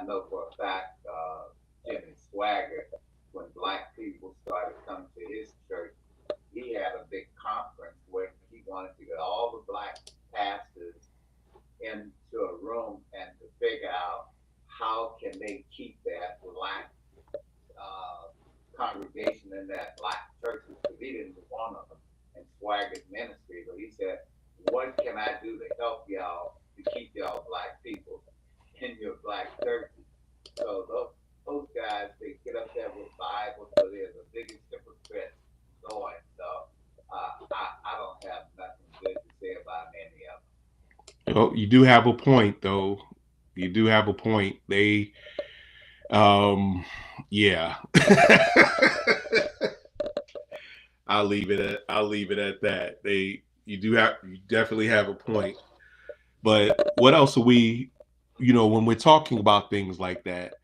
I know for a fact, Jimmy Swagger, when black people started coming to his church, he had a big conference where he wanted to get all the black pastors into a room and to figure out how can they keep that black uh, congregation in that black churches, because he didn't want them in Swagger's ministry. But he said, what can I do to help y'all to keep y'all black people in your black churches? So those guys, they get up there with Bible, so they're the biggest hypocrites going. So I don't have nothing good to say about any of them. Oh, you do have a point, though. You do have a point. Um, yeah. I'll leave it at that. You definitely have a point. But what else are we, when we're talking about things like that,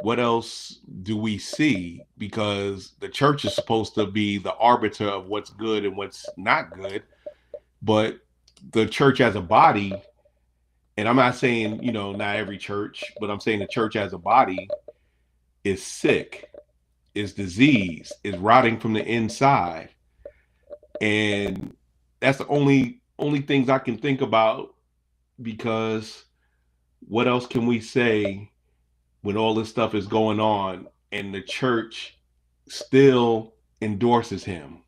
what else do we see? Because the church is supposed to be the arbiter of what's good and what's not good, but the church as a body, and I'm not saying, not every church, but I'm saying the church as a body is sick, is diseased, is rotting from the inside. And that's the only things I can think about, because what else can we say when all this stuff is going on and the church still endorses him?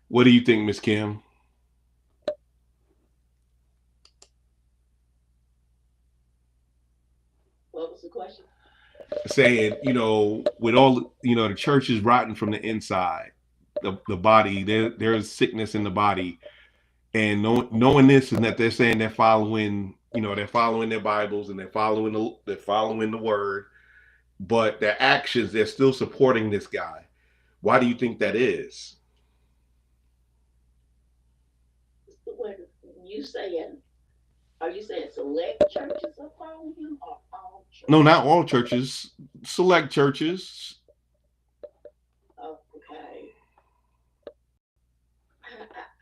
What do you think, Miss Kim? What was the question? Saying, with all, the church is rotten from the inside, the body, there's sickness in the body. And knowing this, and that they're saying they're following their Bibles, and they're following the word, but their actions, they're still supporting this guy. Why do you think that is? When you saying, are you saying select churches are following him or all No, churches? not all churches, select churches. Oh, okay.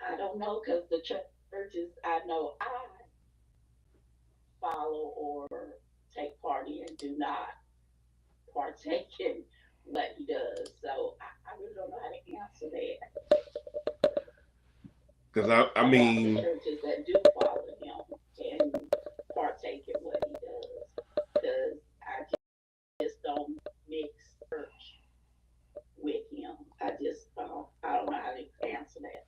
I don't know because the churches I know I follow or take part in do not partake in what he does. So I really don't know how to answer that Because I about the mean, churches that do follow him and partake in what he does. Because I just don't mix church with him. I don't know how to answer that.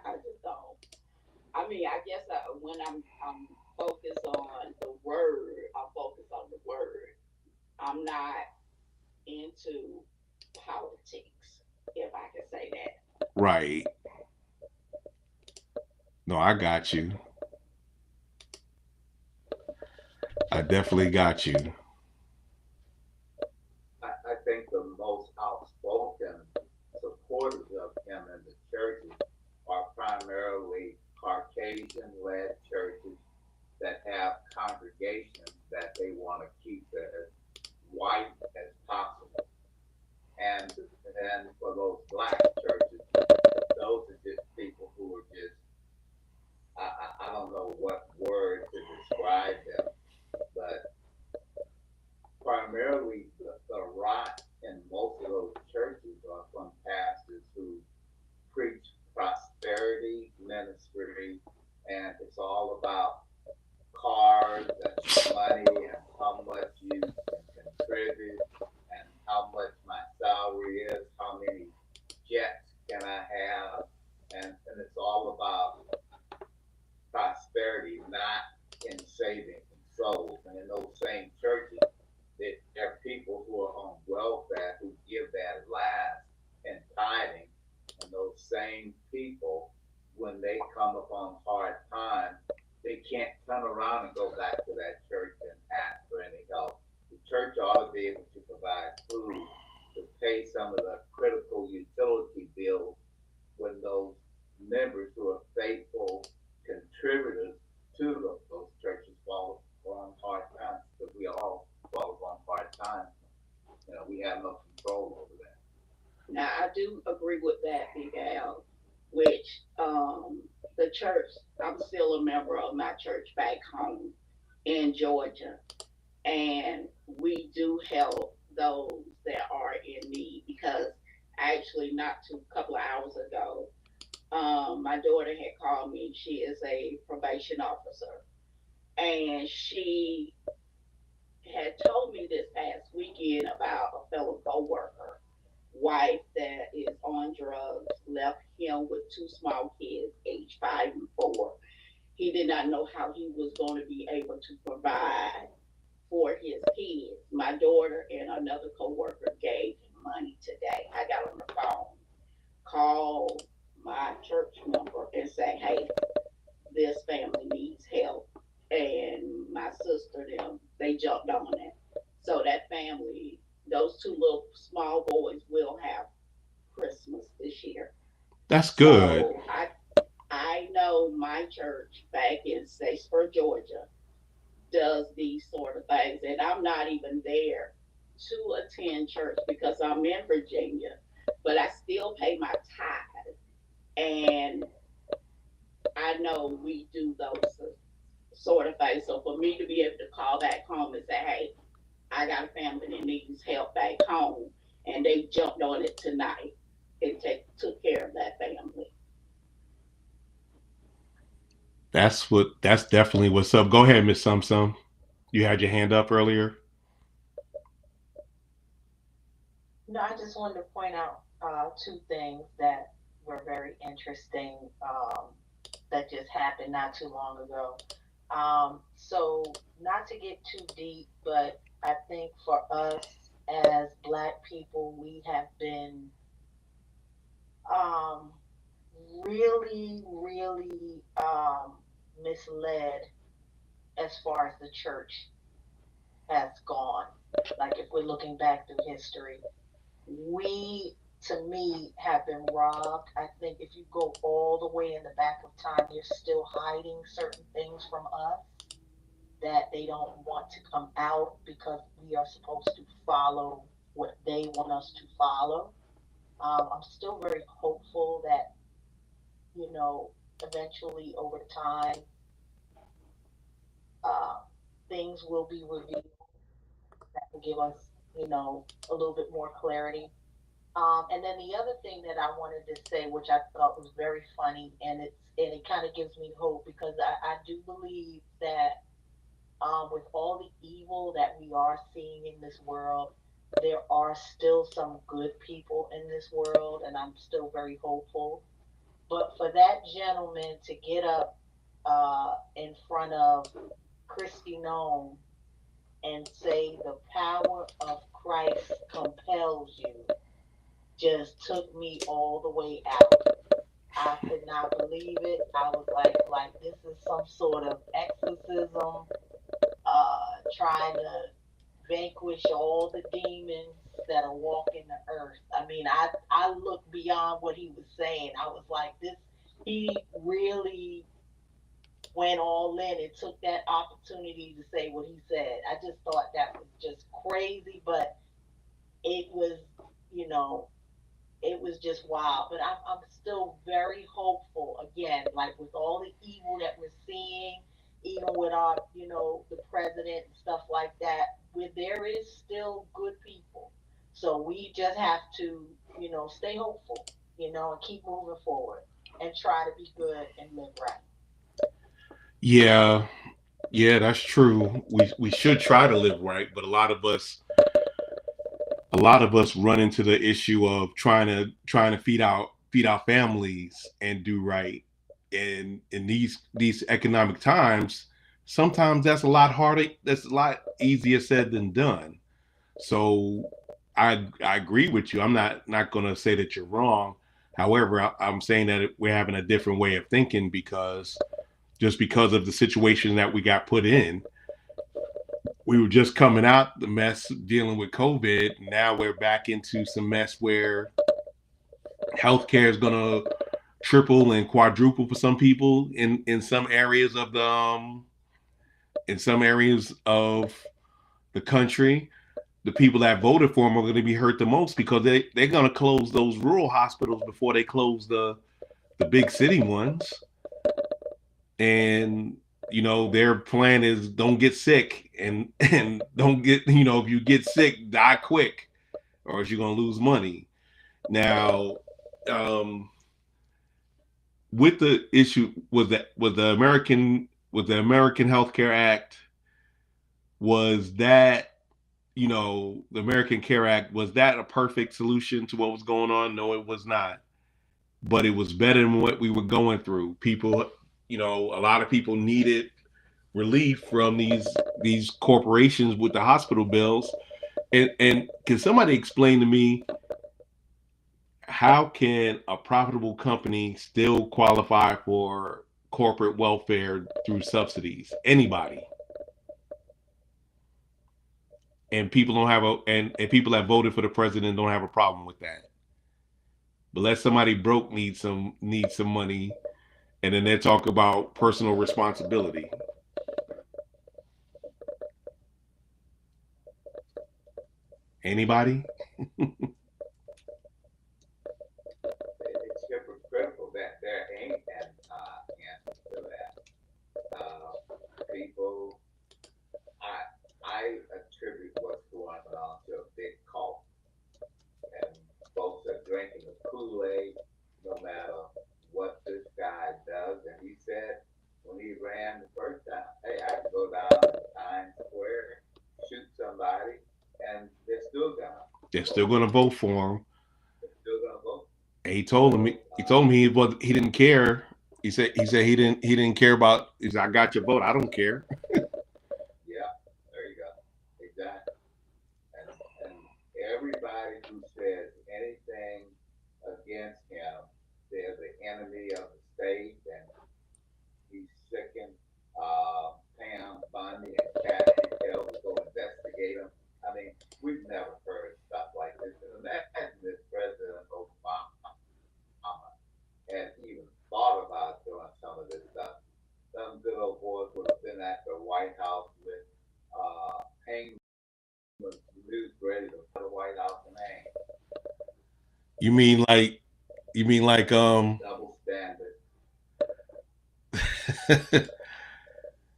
I just don't. I mean, I guess when I'm focused on the word, I'm focused on the word. I'm not into politics, if I can say that. right. No, I got you. I definitely got you. I think the most outspoken supporters of him in the churches are primarily Caucasian led churches that have congregations that they want to keep as white as possible. And for those black churches, those are just people who are just, I don't know what word to describe them, but primarily the rot in most of those churches are from pastors who preach prosperity ministry, and it's all about cars and money and how much you can contribute and how much my salary is, how many jets can I have, and it's all about prosperity, not in saving souls. And in those same churches, there are people who are on welfare who give their last in tithing, and those same people, when they come upon hard times, they can't turn around and go back to that church and ask for any help. The church ought to be able to provide food to pay some of the critical utility bills when those members who are faithful contributors to those churches fall on hard times, because we all fall on hard times. We have no control over that. Now, I do agree with that, Big Al, which the church, I'm still a member of my church back home in Georgia, and we do help those that are in need because actually not too couple of hours ago, my daughter had called me. She is a probation officer, and she had told me this past weekend about a fellow coworker wife that is on drugs left him with two small kids, age 5 and 4. He did not know how he was going to be able to provide for his kids. My daughter and another coworker gave him money today. I got on the phone, called my church member and say, hey, this family needs help. And my sister, them, they jumped on it. So that family, those two little small boys will have Christmas this year. That's good. So I know my church back in Statesboro, Georgia, does these sort of things, and I'm not even there to attend church because I'm in Virginia, but I still pay my tithe, and I know we do those sort of things. So for me to be able to call back home and say, "Hey, I got a family that needs help back home," and they jumped on it tonight and took care of that family. That's definitely what's up. Go ahead, Miss Sum Sum. You had your hand up earlier. No, I just wanted to point out two things that were very interesting that just happened not too long ago. So, not to get too deep, but I think for us as Black people, we have been um, really, really misled as far as the church has gone. Like if we're looking back through history, we, to me, have been robbed. I think if you go all the way in the back of time, you're still hiding certain things from us that they don't want to come out because we are supposed to follow what they want us to follow. I'm still very hopeful that, eventually over time, uh, things will be revealed that will give us, a little bit more clarity. And then the other thing that I wanted to say, which I thought was very funny, and it kind of gives me hope because I do believe that with all the evil that we are seeing in this world, there are still some good people in this world, and I'm still very hopeful. But for that gentleman to get up in front of Christy Nome and say the power of Christ compels you just took me all the way out. I could not believe it. I was like this is some sort of exorcism, trying to vanquish all the demons that are walking the earth. I mean, I looked beyond what he was saying. I was like, this. He really went all in and took that opportunity to say what he said. I just thought that was just crazy, but it was, you know, it was just wild. But I'm still very hopeful. Again, like with all the evil that we're seeing, even with our, the president and stuff like that, where there is still good people. So we just have to, stay hopeful, and keep moving forward and try to be good and live right. Yeah, yeah, that's true. We should try to live right, but a lot of us run into the issue of trying to feed our families and do right. And in these economic times, sometimes that's a lot harder. That's a lot easier said than done. So I agree with you. I'm not going to say that you're wrong. However, I'm saying that we're having a different way of thinking because of the situation that we got put in. We were just coming out the mess dealing with COVID. Now we're back into some mess where healthcare is gonna triple and quadruple for some people in some areas of the country. The people that voted for them are going to be hurt the most because they're going to close those rural hospitals before they close the big city ones. and their plan is don't get sick, and don't get, if you get sick, die quick, or else you're gonna lose money. Now, with the issue with the American Healthcare Act, was that, the American Care Act, was that a perfect solution to what was going on? No, it was not. But it was better than what we were going through. People, a lot of people needed relief from these corporations with the hospital bills. And can somebody explain to me, how can a profitable company still qualify for corporate welfare through subsidies? Anybody. And people don't have and people that voted for the president don't have a problem with that. But let somebody broke need some money, and then they talk about personal responsibility. Anybody? It's hypocritical that there ain't an answer to that. People, I attribute what's going on to a big cult, and folks are drinking the Kool-Aid no matter what this guy does. And he said when he ran the first time, hey, I can go down to Times Square, shoot somebody, and They're still gonna vote for him. they're still gonna vote. And So he told me he didn't care. He said he didn't care about. He said, I got your vote. I don't care. yeah, there you go, exactly. And everybody who says anything against him, they're the enemy of the state, and he's sicking Pam Bundy and Kathy Hill to go investigate him. I mean, we've never heard stuff like this. And imagine if President Obama had even thought about doing some of this stuff. Some good old boys would have been at the White House with hanging news ready to put the White House in hang. You mean like you mean like Double standard.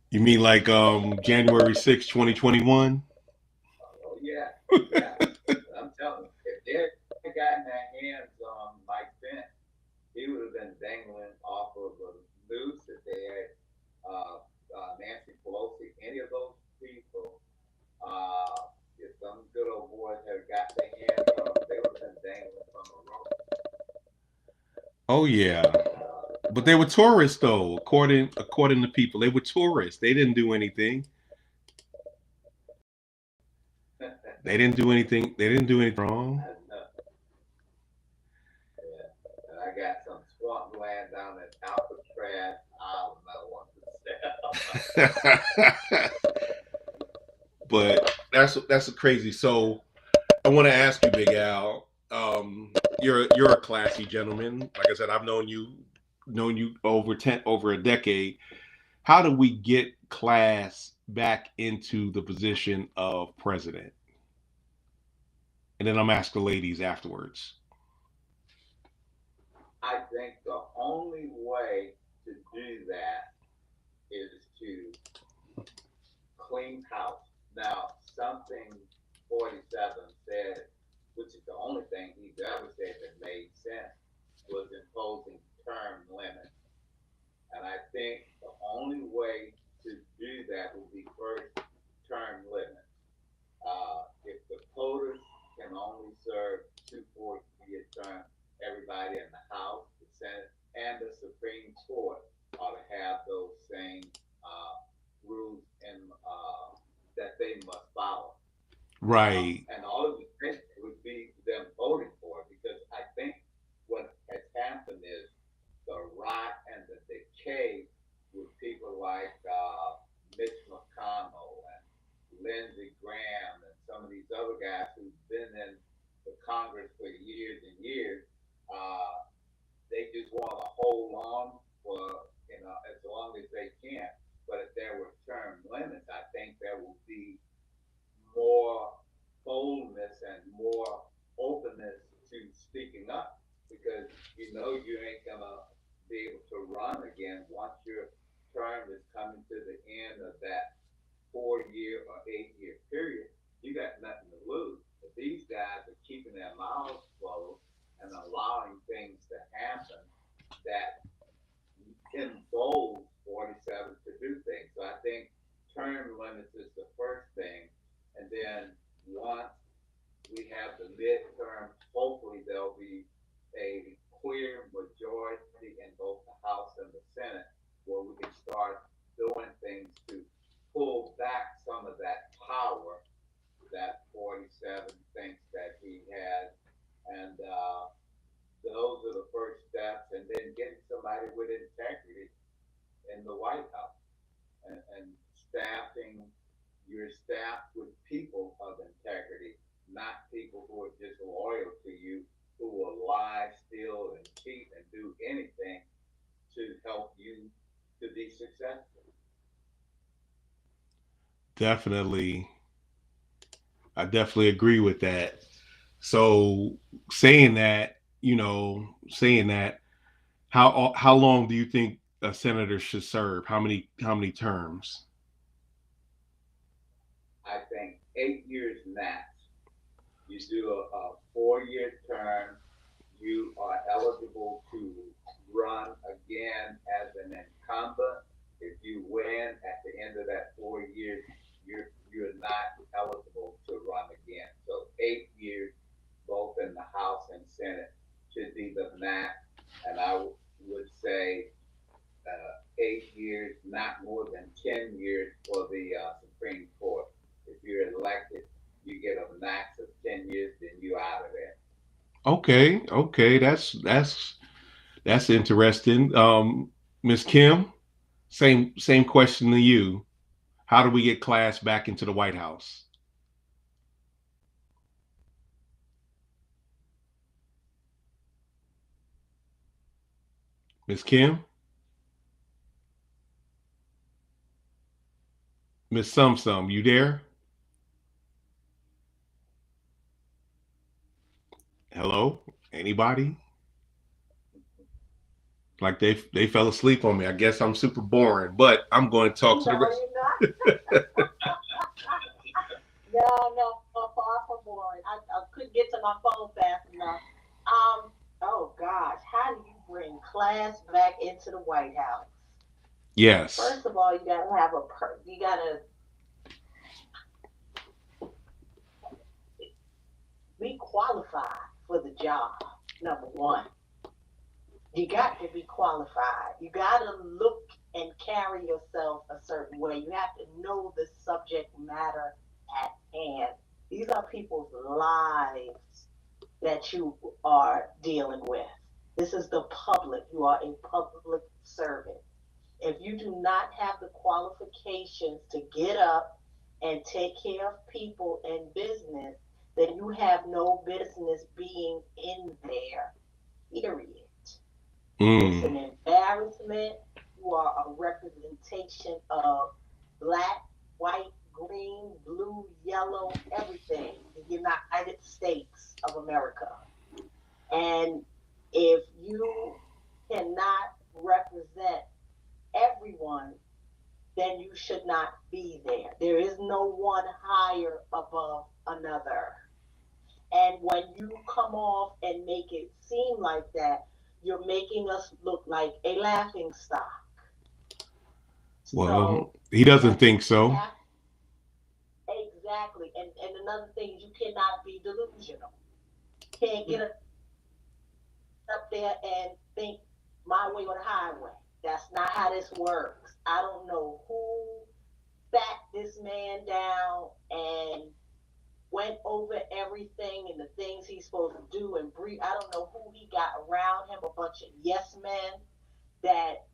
you mean like January 6th, 2021? Oh yeah, yeah. I'm telling you, if they had gotten their hands on Mike Pence, he would have been dangling off of a noose that they had. Nancy Pelosi, any of those people, if some good old boys had got their hands on them, they would have been dangling from a rope. Oh yeah. Uh, But they were tourists though, according to people. They were tourists. They didn't do anything. They didn't do anything. They didn't do anything wrong. I know. Yeah. And I got some swamp land down in Alcatraz Island I want to sell. But that's crazy. So I want to ask you, Big Al. You're a classy gentleman. Like I said, I've known you over a decade. How do we get class back into the position of president? And then I'm ask the ladies afterwards. I think the only way to do that is to clean house. Now, something 47 said, which is the only thing he's ever said that made sense, was imposing term limits. And I think the only way to do that would be first term limits. If the POTUS can only serve two 4-year terms, everybody in the House, the Senate, and the Supreme Court ought to have those same rules and that they must follow. Right. And all of the things would be them voting for it, because I think what has happened is the rot and the decay with people like Mitch McConnell and Lindsey Graham and some of these other guys who've been in the Congress for years and years. Uh, they just want to hold on for as long as they can. But if there were term limits, I think there will be more coming to the end of that 4 year or 8 year period, you got nothing to lose. But these guys are keeping their mouths closed and allowing things to happen that embolden 47 to do things. So I think term limits is the first thing. And then once we have the midterm, hopefully there'll be a clear majority in both the House and the Senate where we can start doing things to pull back some of that power that 47 thinks that he has. And those are the first steps. And then getting somebody with integrity in the White House and staffing your staff with people of integrity, not people who are just loyal to you, who will lie, steal, and cheat and do anything to help you to be successful. Definitely. I definitely agree with that. So saying that, saying that, how long do you think a senator should serve? How many terms? I think 8 years max. You do a 4 year term, you are eligible to run again as an incumbent. If you win at the end of that 4 years, you're not eligible to run again. So 8 years, both in the House and Senate, should be the max. And I would say 8 years, not more than 10 years for the Supreme Court. If you're elected, you get a max of 10 years, then you're out of there. Okay, that's interesting. Miss Kim, same question to you. How do we get class back into the White House? Miss Kim, Miss Sum, you there? Hello, anybody? Like they fell asleep on me. I guess I'm super boring, but I'm going to talk to the No, rest. you're not. No, far from boring. I couldn't get to my phone fast enough. Oh gosh, how do you bring class back into the White House? Yes. First of all, you gotta have you gotta be qualified for the job. Number one, you got to be qualified. You got to look and carry yourself a certain way. You have to know the subject matter at hand. These are people's lives that you are dealing with. This is the public. You are a public servant. If you do not have the qualifications to get up and take care of people and business, then you have no business being in there, period. It's Mm. an embarrassment. You are a representation of black, white, green, blue, yellow, everything, the United States of America. And if you cannot represent everyone, then you should not be there. There is no one higher above another. And when you come off and make it seem like that, you're making us look like a laughing stock. Well, So he doesn't that's think we so. have exactly. And another thing is you cannot be delusional. Can't get up there and think my way or the highway. That's not how this works. I don't know who sat this man down and went over everything and the things he's supposed to do and breathe. I don't know who he got around him, a bunch of yes men that,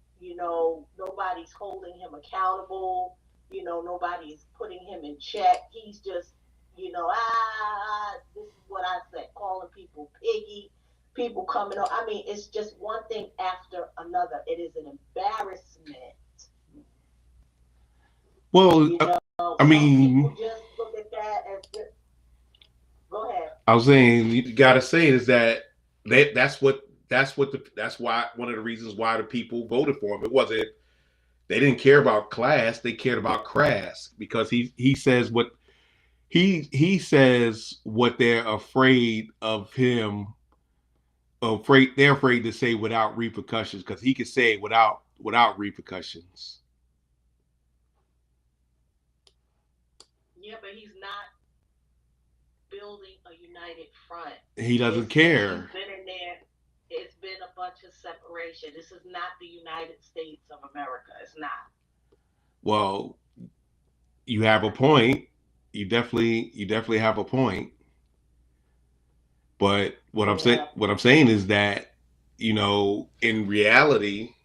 nobody's holding him accountable, nobody's putting him in check. He's just, this is what I said, calling people piggy, people coming on. I mean, it's just one thing after another. It is an embarrassment. Well, I Some people mean, just look at that as just, go ahead. I was saying you got to say is that that's why one of the reasons why the people voted for him. It wasn't They didn't care about class. They cared about crass because he says what he says what they're afraid of him. Afraid they're afraid to say without repercussions because he could say it without repercussions. Yeah, but he's not building a united front. He doesn't He's care. been in there. It's been a bunch of separation. This is not the United States of America. It's not. Well, you have a point. You definitely have a point. But Yeah. what I'm saying is that in reality,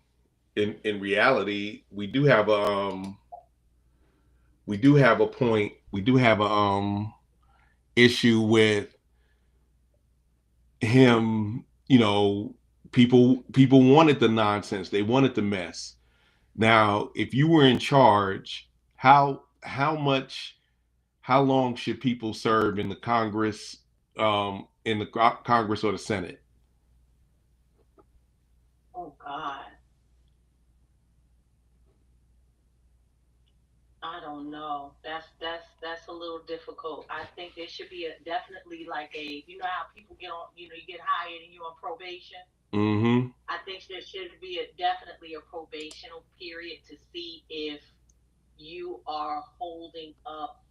in reality, we do have a point. We do have a issue with him. People wanted the nonsense. They wanted the mess. Now, if you were in charge, how long should people serve in the Congress, Congress or the Senate? Oh God. I don't know. That's a little difficult. I think there should be a definitely like a how people get on you get hired and you're on probation. Mm-hmm. I think there should be a definitely a probational period to see if you are holding up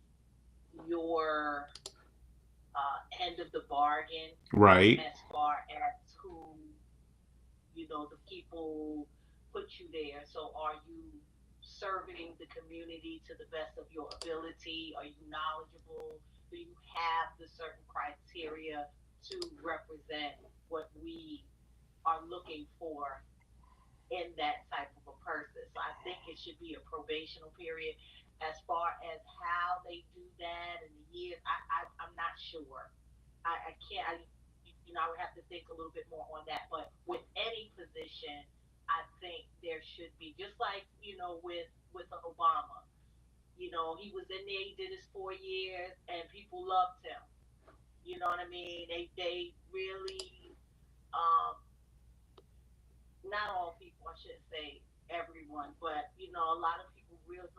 your end of the bargain Right. as far as who the people put you there. So are you serving the community to the best of your ability? Are you knowledgeable? Do you have the certain criteria to represent what we are looking for in that type of a person? So I think it should be a probational period. As far as how they do that and the years, I'm not sure. I can't. I would have to think a little bit more on that. But with any position, I think there should be just like with Obama. He was in there. He did his 4 years, and people loved him. You know what I mean? They really not all people. I shouldn't say everyone, but a lot of people really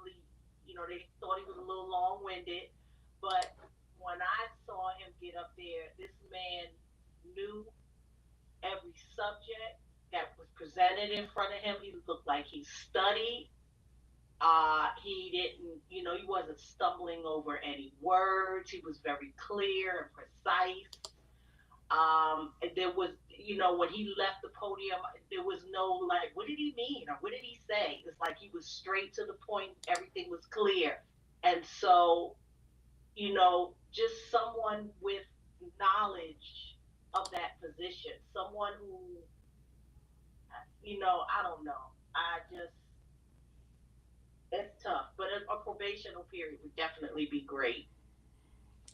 they thought he was a little long winded, but when I saw him get up there, this man knew every subject that was presented in front of him. He looked like he studied. He didn't, he wasn't stumbling over any words. He was very clear and precise. There was, when he left the podium, there was no like, what did he mean or what did he say? It's like he was straight to the point. Everything was clear. And so, just someone with knowledge of that position, someone who I don't know. I just, it's tough, but a probational period would definitely be great.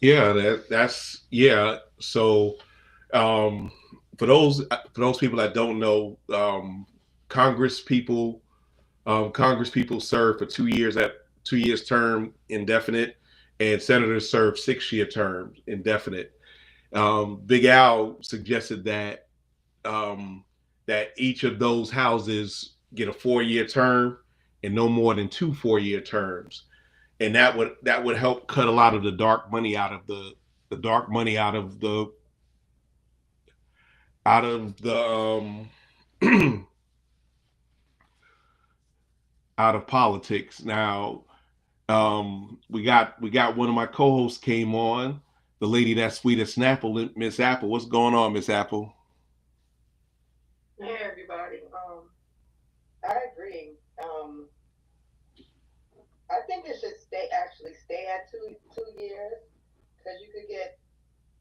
Yeah, that's yeah. So, um, for those people that don't know, Congress people Congress people serve for 2 years at 2 years term indefinite, and senators serve 6 year terms indefinite. Big Al suggested um, that each of those houses get a 4 year term and no more than two 4 year terms, and that would help cut a lot of the dark money out of the dark money out of the out of politics. Now, we got one of my co-hosts came on, the lady that's sweet as Snapple, Miss Apple. What's going on, Miss Apple? Hey everybody. I agree. I think it should stay at 2 years because you could get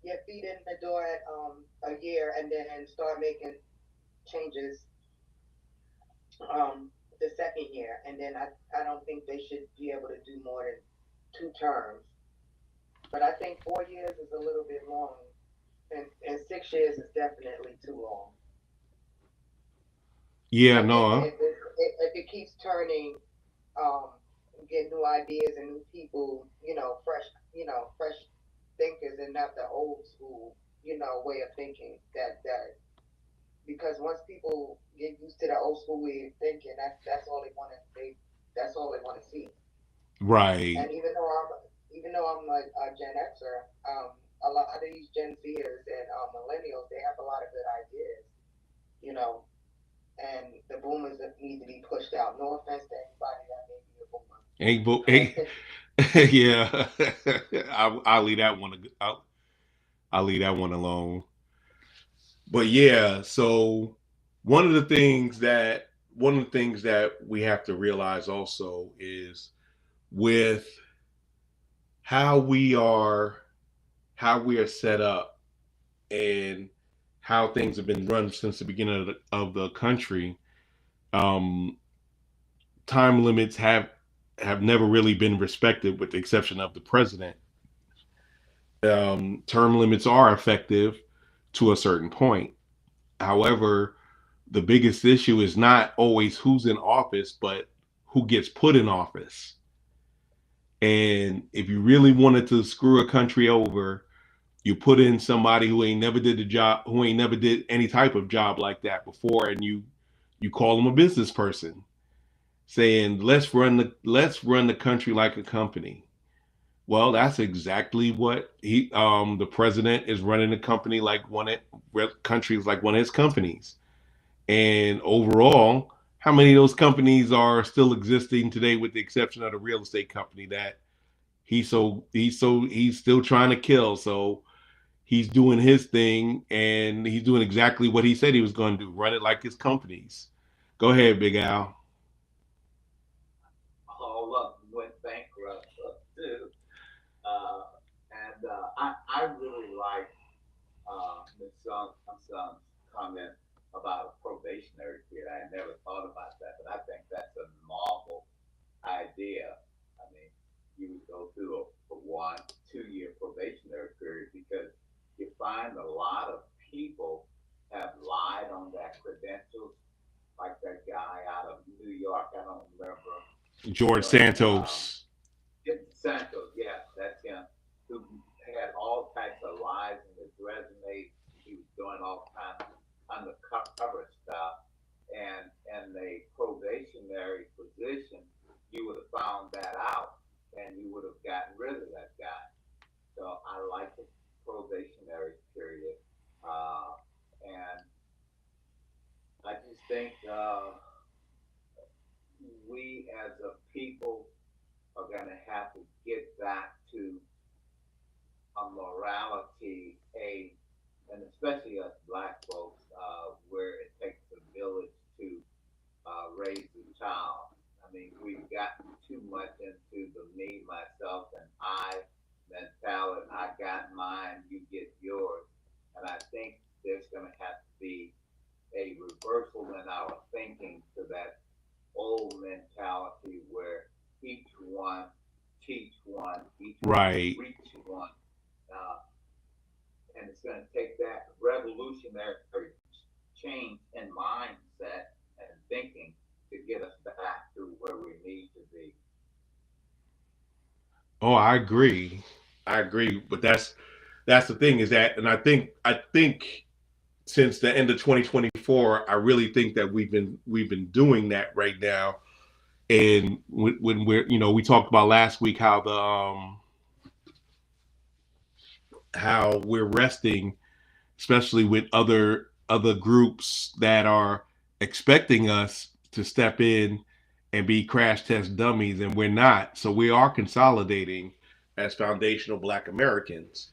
your feet in the door at a year and then start making changes the second year, and then I don't think they should be able to do more than 2 terms. But I think 4 years is a little bit long, and 6 years is definitely too long. Yeah, I think no. if it keeps turning, um, get new ideas and new people, fresh thinkers and not the old school, way of thinking. That because once people get used to the old school way of thinking, that's all they want to. That's all they want to see. Right. And even though I'm a Gen Xer, a lot of these Gen Zers and millennials, they have a lot of good ideas, you know, and the boomers that need to be pushed out. No offense to anybody that may be a boomer, Ain't, but yeah. I'll leave that one. I'll leave that one alone. But yeah, so one of the things that we have to realize also is with how we are how we are set up and how things have been run since the beginning of the country. Um, time limits have never really been respected, with the exception of the president. Term limits are effective to a certain point. However, the biggest issue is not always who's in office, but who gets put in office. And if you really wanted to screw a country over, you put in somebody who ain't never did the job, who ain't never did any type of job like that before, and you call them a business person, saying let's run the country like a company. Well, that's exactly what the president is running the company like countries like one of his companies. And overall, how many of those companies are still existing today, with the exception of the real estate company that he's still trying to kill. So he's doing his thing, and he's doing exactly what he said he was going to do, run it like his companies. Go ahead, Big Al. All of them went bankrupt too. And I really like my son's comment about a probationary period. I never thought about that, but I think that's a novel idea. I mean, you would go through a 1, 2 year probationary period because you find a lot of people have lied on their credentials, like that guy out of New York. I don't remember, George but Santos. Santos, yeah, that's him, who had all types of lies in his resume. He was doing all kinds of undercover stuff, and the probationary position, you would have found that out, and you would have gotten rid of that guy. So I like the probationary period, and I just think we as a people are going to have to get back to a morality, and especially us black folks, where it takes a village to raise a child. I mean, we've gotten too much into the me, myself, and I mentality. I got mine, you get yours. And I think there's going to have to be a reversal in our thinking to that old mentality where each one teach one, each one Right. reach one. Uh, and it's going to take that revolutionary change in mindset and thinking to get us back to where we need to be. Oh, I agree. I agree. But that's the thing, is that, and I think since the end of 2024, I really think that we've been doing that right now. And when we talked about last week how we're resting, especially with other groups that are expecting us to step in and be crash test dummies, and we're not. So we are consolidating as foundational Black Americans.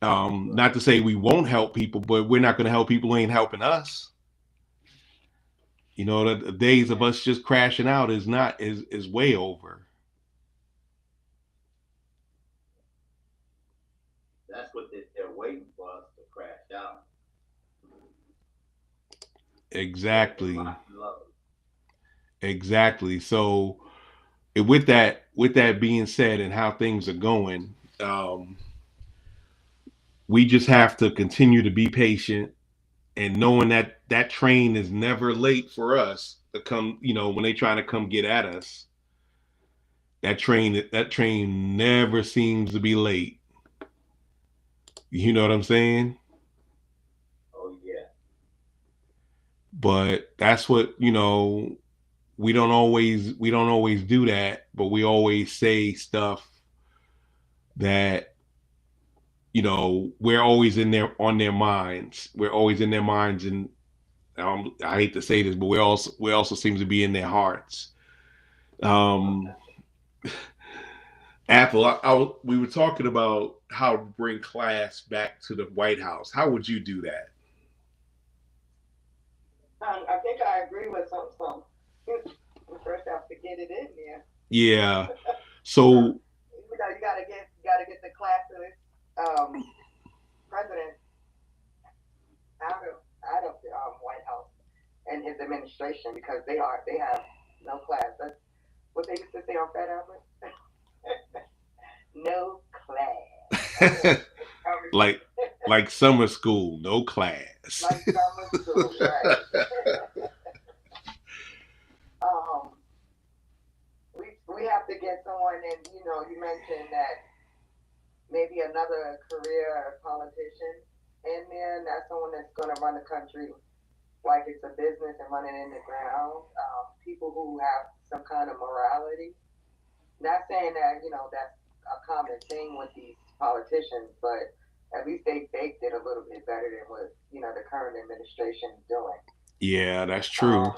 Right. Not to say we won't help people, but we're not going to help people who ain't helping us. The days of us just crashing out is way over. That's what they're waiting for us to crash out. Spread the Exactly. rotten love. Exactly. So with that being said, and how things are going, we just have to continue to be patient, and knowing that that train is never late for us to come. When they try to come get at us, that train never seems to be late. You know what I'm saying? Oh yeah. But that's what. we don't always do that, but we always say stuff that we're always in their on their minds. We're always in their minds, and I hate to say this, but we also seems to be in their hearts. Um, Apple, we were talking about how to bring class back to the White House. How would you do that? I think I agree with some. We first have to get it in there. Yeah. So You gotta get the class of this president out of the White House and his administration because they have no class. That's what they used to say on Fat Albert. No class. like like summer school, no class. Like summer school, right? um, we have to get someone, and you mentioned that maybe another career politician in there, and that's someone that's going to run the country like it's a business and run it in the ground. People who have some kind of morality. Not saying that that's a common thing with these politicians, but at least they baked it a little bit better than what the current administration is doing. Yeah, that's true. Um,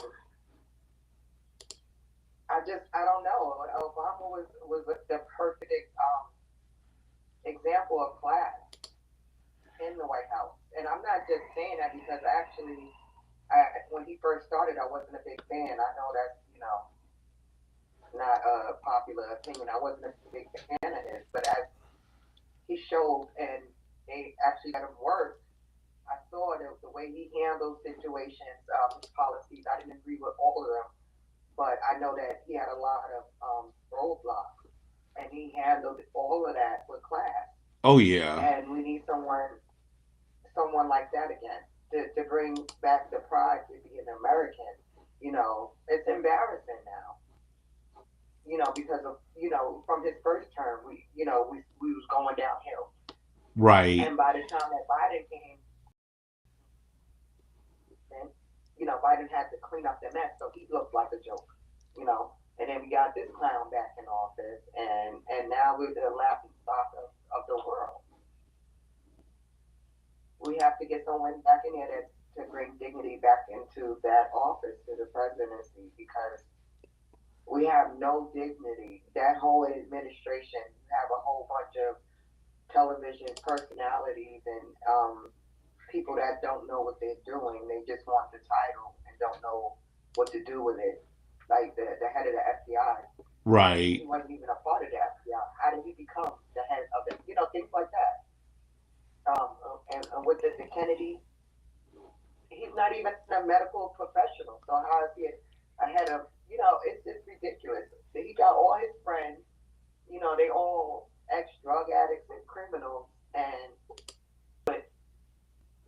I don't know. Obama was the perfect example of class in the White House, and I'm not just saying that because actually, when he first started, I wasn't a big fan. I know that's not a popular opinion. I wasn't a big fan of his, but as he showed and they actually let him work, I saw the way he handled situations, his policies. I didn't agree with all of them, but I know that he had a lot of roadblocks, and he handled all of that with class. Oh yeah. And we need someone like that again to bring back the pride to be an American. It's embarrassing now. Because of from his first term, we was going downhill, Right. and by the time that Biden came, and Biden had to clean up the mess, so he looked like a joke. And then we got this clown back in office, and now we're the laughing stock of the world. We have to get someone back in there to bring dignity back into that office to the presidency because we have no dignity. That whole administration, you have a whole bunch of television personalities and people that don't know what they're doing. They just want the title and don't know what to do with it. Like the head of the FBI, Right. he wasn't even a part of the FBI. How did he become the head of it? Things like that. And with the Kennedy, he's not even a medical professional. So how is he ahead of? It's ridiculous. He got all his friends. They all ex-drug addicts and criminals, and but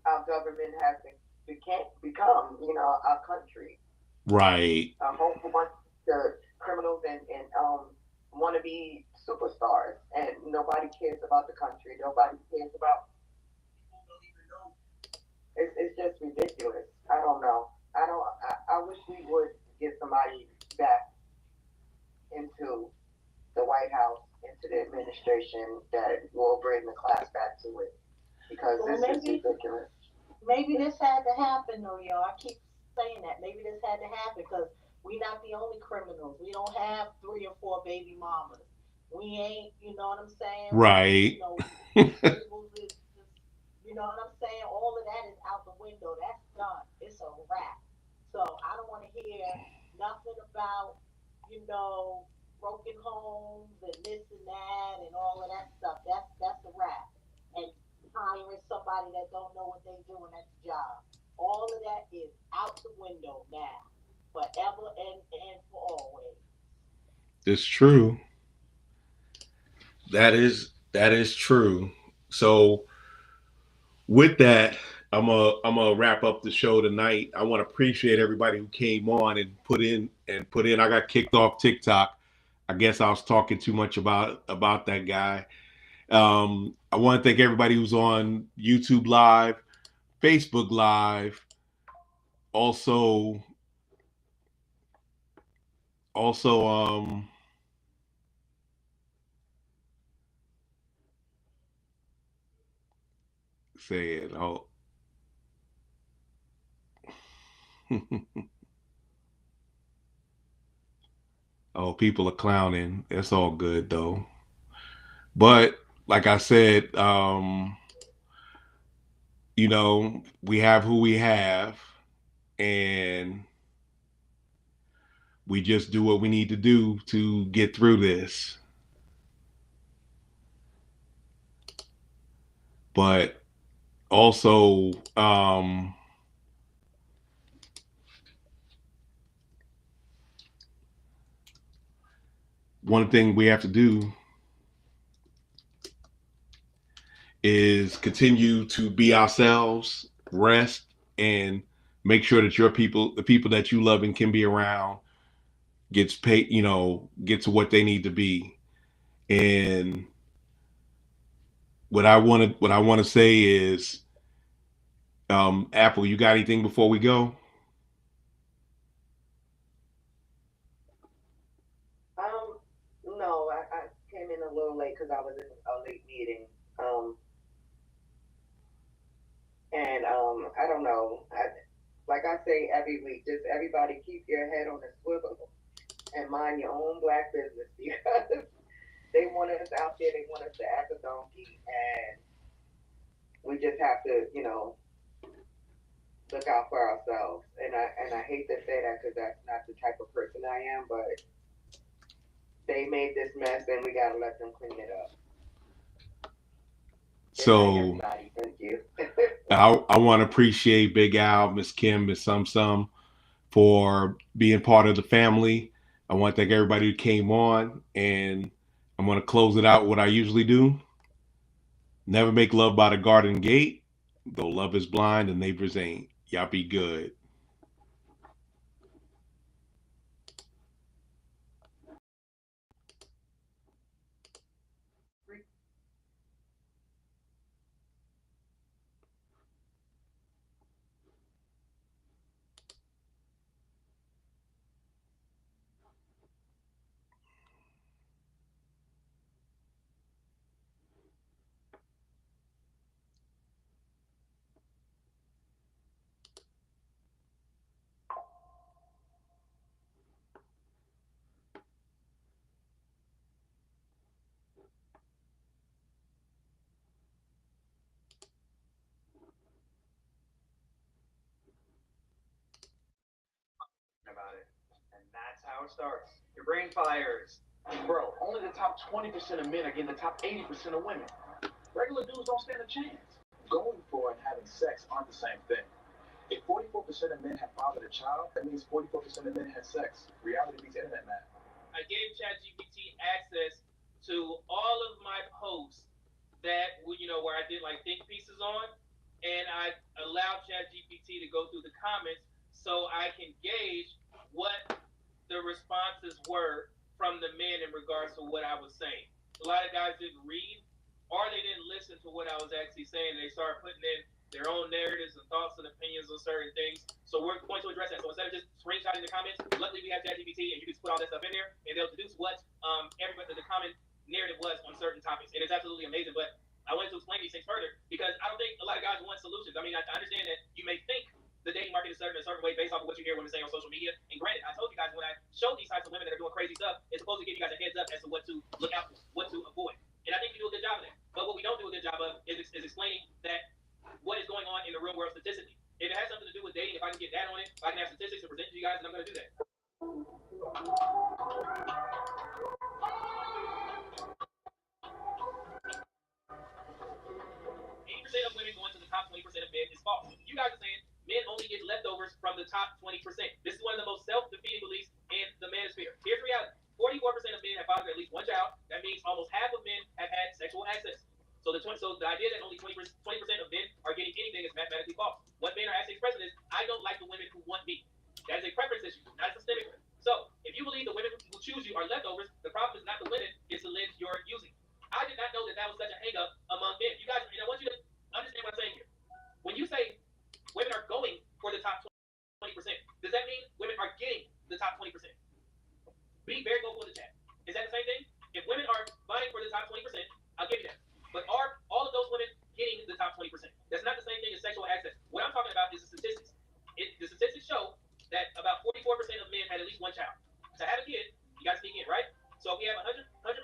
our government has become, our country. Right. A whole bunch of criminals and want to be superstars, and nobody cares about the country. Nobody cares about. It's just ridiculous. I don't know. I wish we would get somebody back into the White House, into the administration that will bring the class back to it because Well, this is ridiculous. maybe this had to happen, though, y'all. I keep saying that. Maybe this had to happen because we're not the only criminals. We don't have 3 or 4 baby mamas. We ain't, you know what I'm saying? Right. People you know what I'm saying? All of that is out the window. That's done. It's a wrap. So I don't want to hear nothing about, you know, broken homes and this and that and all of that stuff. That's a wrap. And hiring somebody that don't know what they're doing at the job. All of that is out the window now, forever and for always. It's true. That is true. So with that, I'm gonna wrap up the show tonight. I want to appreciate everybody who came on and put in. I got kicked off TikTok. I guess I was talking too much about that guy. I want to thank everybody who's on YouTube Live, Facebook Live, also Also, say it. Oh, oh, people are clowning. It's all good though. But like I said, we have who we have, and we just do what we need to do to get through this. But also, one thing we have to do is continue to be ourselves, rest, and make sure that your people, the people that you love and can be around, gets paid, get to what they need to be. And what I want to say is, Apple, you got anything before we go? No, I came in a little late because I was in a late meeting. And I don't know. Like I say every week, just everybody keep your head on a swivel and mind your own black business because they want us out there. They want us to act a donkey, and we just have to, look out for ourselves. And I hate to say that because that's not the type of person I am, but they made this mess, and we gotta let them clean it up. Good night, So everybody. Thank you. I want to appreciate Big Al, Miss Kim, Miss Sum for being part of the family. I want to thank everybody who came on, and I'm going to close it out what I usually do. Never make love by the garden gate, though love is blind and neighbors ain't. Y'all be good. About it. And that's how it starts. Your brain fires. Bro, only the top 20% of men are getting the top 80% of women. Regular dudes don't stand a chance. Going for and having sex aren't the same thing. If 44% of men have fathered a child, that means 44% of men had sex. Reality beats internet math. I gave ChatGPT access to all of my posts that where I did like think pieces on, and I allowed ChatGPT to go through the comments so I can gauge what the responses were from the men in regards to what I was saying. A lot of guys didn't read or they didn't listen to what I was actually saying. They started putting in their own narratives and thoughts and opinions on certain things. So we're going to address that. So instead of just screenshotting the comments, luckily we have ChatGPT and you can just put all that stuff in there and they'll deduce what everybody the common narrative was on certain topics. And it's absolutely amazing. But I wanted to explain these things further because I don't think a lot of guys want solutions. I mean, I understand that you may think the dating market is a certain way based off of what you hear women say on social media. And granted, I told you guys when I show these types of women that are doing crazy stuff, it's supposed to give you guys a heads up as to what to look out for, what to avoid. And I think we do a good job of that. But what we don't do a good job of is explaining that what is going on in the real world statistically. If it has something to do with dating, if I can get that on it, if I can have statistics to present to you guys, then I'm going to do that. 80% of women going to the top 20% of men is false. You guys are saying men only get leftovers from the top 20%. This is one of the most self-defeating beliefs in the manosphere. Here's reality. 44% of men have fathered at least one child. That means almost half of men have had sexual access. So the idea that only 20% of men are getting anything is mathematically false. What men are actually expressing is, I don't like the women who want me. That is a preference issue, not a systemic one. So if you believe the women who choose you are leftovers, the problem is not the women, it's the lens you're using. I did not know that that was such a hang up among men. You guys, and I want you to understand what I'm saying here. When you say women are going for the top 20%, does that mean women are getting the top 20%?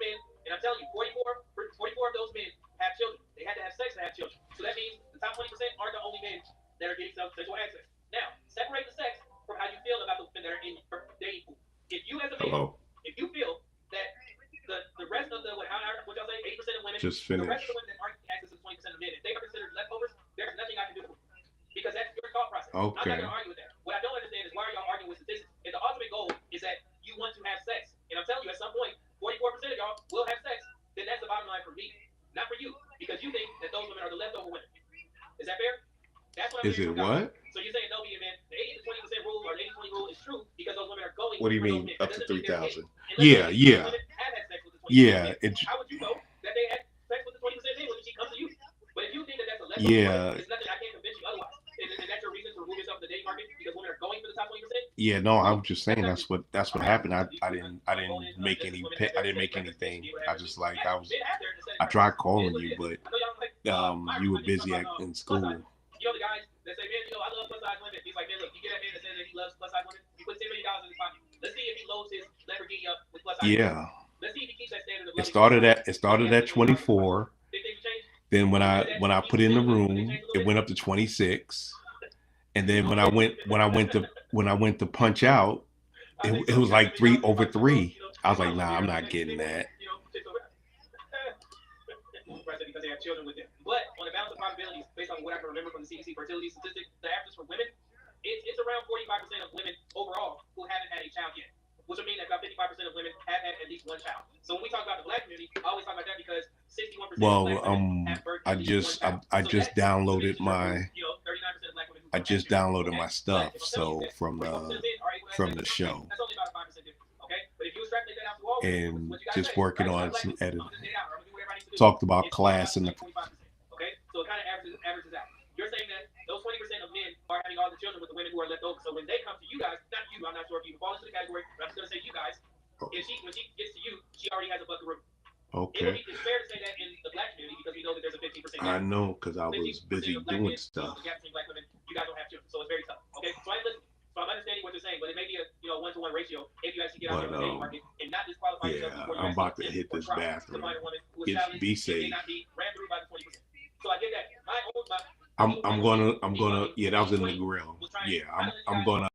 men, and I'm telling you, 44 of those men have children. They had to have sex to have children. So that means the top 20% aren't the only men that are getting sexual access. Now, separate the sex from how you feel about the women that are in your dating pool. If you as a man, if you feel that the rest of what y'all say, 80% of women, just the rest of the women that aren't access to 20% of men, if they are considered leftovers, there's nothing I can do for you. Because that's your thought process. I'm not going to argue with that. What I don't understand is why are y'all arguing with statistics? And the ultimate goal is that you want to have sex. And I'm telling you, at some point, 44% of y'all will have sex. Then that's the bottom line for me, not for you, because you think that those women are the leftover women. Is that fair? That's what I'm saying. Is it what? So you're saying no, man, the 80 to 20% rule or the 80-20 rule is true because those women are going. What do you mean up to 3,000? Yeah. Yeah. How would you know that they had sex with the 20% men when she comes to you? But if you think that that's a leftover woman, it's nothing. I can't convince you otherwise. Is that your reason to remove yourself from the dating market because women are going for the top 20%? Yeah, no, I'm just saying that's what happened. I didn't make anything. I just I tried calling you, but you were busy in school. You know the guys that say, man, I love plus size women. He's like, man, look, you get that man that says that he loves plus size women. You put $10 million in his pocket. Let's see if he loads his Lamborghini up with plus size women. Let's see if he keeps that standard of loving. It started at 24. Then when I put in the room, it went up to 26. And then when I went to punch out, it was like 3 over 3. I was like, nah, I'm not getting that. Because they have children with them. But on the balance of probabilities, based on what I can remember from the CDC fertility statistics, the average for women, it's around 45% of women overall who haven't had a child yet. Which would mean that about 55% of women have had at least one child. So when we talk about the black community, I always talk about that because 61% of black women have birthed at least one child. I just downloaded my stuff, so from the show. That's only about a 5% difference. Okay? But if you extrapolate that out to all and just working on some editing. Talked about class and the. Okay, so it kind of averages out. You're saying that those 20% of men are having all the children with the women who are left over. So when they come to you guys, not you, I'm not sure if you fall into the category, but I'm just gonna say you guys. When she gets to you, she already has a bucket room. Okay. It's fair to say that in the black community because we know that there's a 15%. I know because I was busy doing stuff. The gap between black women, you guys don't have children, so it's very tough. Okay, so I'm understanding what you're saying, but it may be a 1-to-1 ratio if you actually get out of the dating market and not disqualify yourself before you I'm about to hit this bathroom. Be safe. So I get that. I'm gonna. Yeah, that was in the grill. Yeah, I'm gonna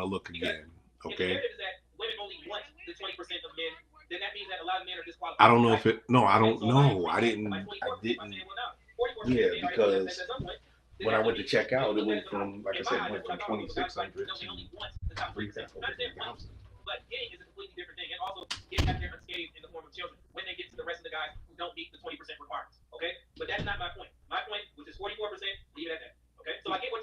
look again. Okay. If the narrative is that women only want the 20% of men, then that means that a lot of men are disqualified. I don't know if it. No, I don't know. I didn't. Yeah, because when I went to check out, it went from, like I said, it went from 2,600 to 3,000. But getting is a completely different thing, and also getting out there unscathed in the form of children when they get to the rest of the guys who don't meet the 20% requirements. Okay, but that's not my point. My point, which is 44%, leave it at that. Okay, so I get what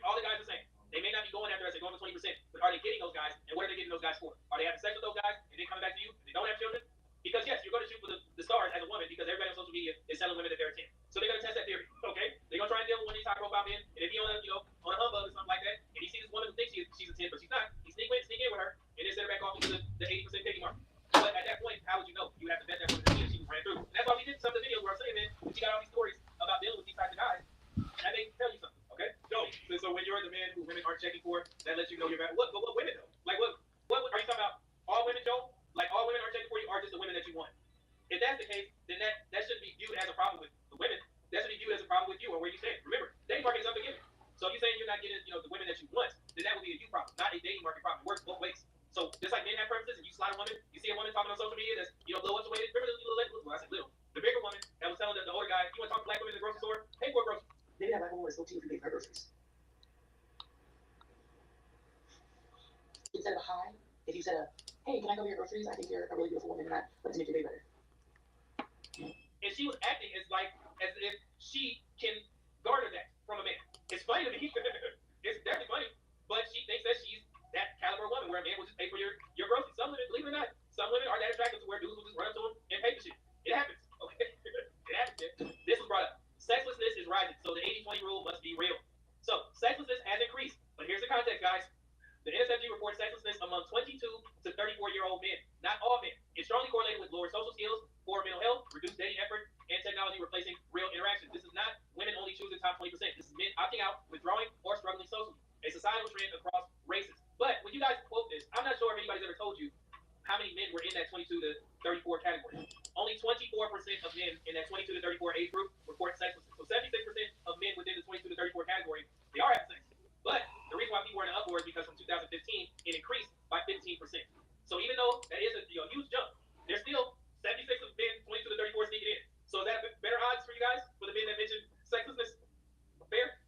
all the guys are saying. They may not be going after us; they're going to 20%. But are they getting those guys? And what are they getting those guys for? Are they having sex with those guys and then coming back to you? And they don't have children? Because yes, you're going to shoot for the stars as a woman because everybody on social media is telling women that they're a 10. So they're going to test that theory. Okay, they're going to try and deal with one of these high profile men, and if he on a humbug or something like that, and he sees this woman who thinks she's a 10, but she's not, he sneak in with her, and then send her back off into the 80% picking mark. But at that point, how would you know? You have to bet that woman to see if she was ran through. And that's why we did some of the videos where I'm saying, man, she got all these stories about dealing with these types of guys, and they tell you something. Okay, so when you're the man who women aren't checking for, that lets you know you're bad. What women though? Like what are you talking about? All women, Joe? Like all women are checking for you, or just the women that you want? If that's the case, then that shouldn't be viewed as a problem with the women. That should be viewed as a problem with you or where you stand. Remember, dating market is unforgiving. So if you're saying you're not getting, the women that you want, then that would be a you problem, not a dating market problem. It works both ways. So just like men have preferences, and you slide a woman, you see a woman talking on social media that's low up to weight. Remember the bigger woman that was telling the older guy, you want to talk to black women in the grocery store? Pay for a grocery. Maybe that black woman was so cheap if you pay for her groceries. Instead of a hi, if you said hey, can I go to your groceries? I think you're a really beautiful woman, and I'd like to make your day better. And she was acting as if she can garner that from a man. It's funny to me. It's definitely funny. But she thinks that she's that caliber woman where a man will just pay for your groceries. Some women, believe it or not, some women are that attractive to where dudes will just run up to them and pay for shit. It happens. Okay? It happens. This was brought up. Sexlessness is rising, so the 80-20 rule must be real. So sexlessness has increased. But here's the context, guys. The NSFG reports sexlessness among 22 to 34-year-old men. Not all men. It's strongly correlated with lower social skills, poor mental health, reduced dating effort, and technology replacing real interaction. This is not women only choosing top 20%. This is men opting out, withdrawing, or struggling socially. A societal trend across races. But when you guys quote this, I'm not sure if anybody's ever told you how many men were in that 22 to 34 category. that 22 to 34 age group report sexlessness. So 76% of men within the 22 to 34 category, they are having sex. But the reason why people are in the uproar is because from 2015, it increased by 15%. So even though that is a huge jump, there's still 76 of men 22 to 34 sneaking in. So is that better odds for you guys, for the men that mentioned sexlessness? Fair?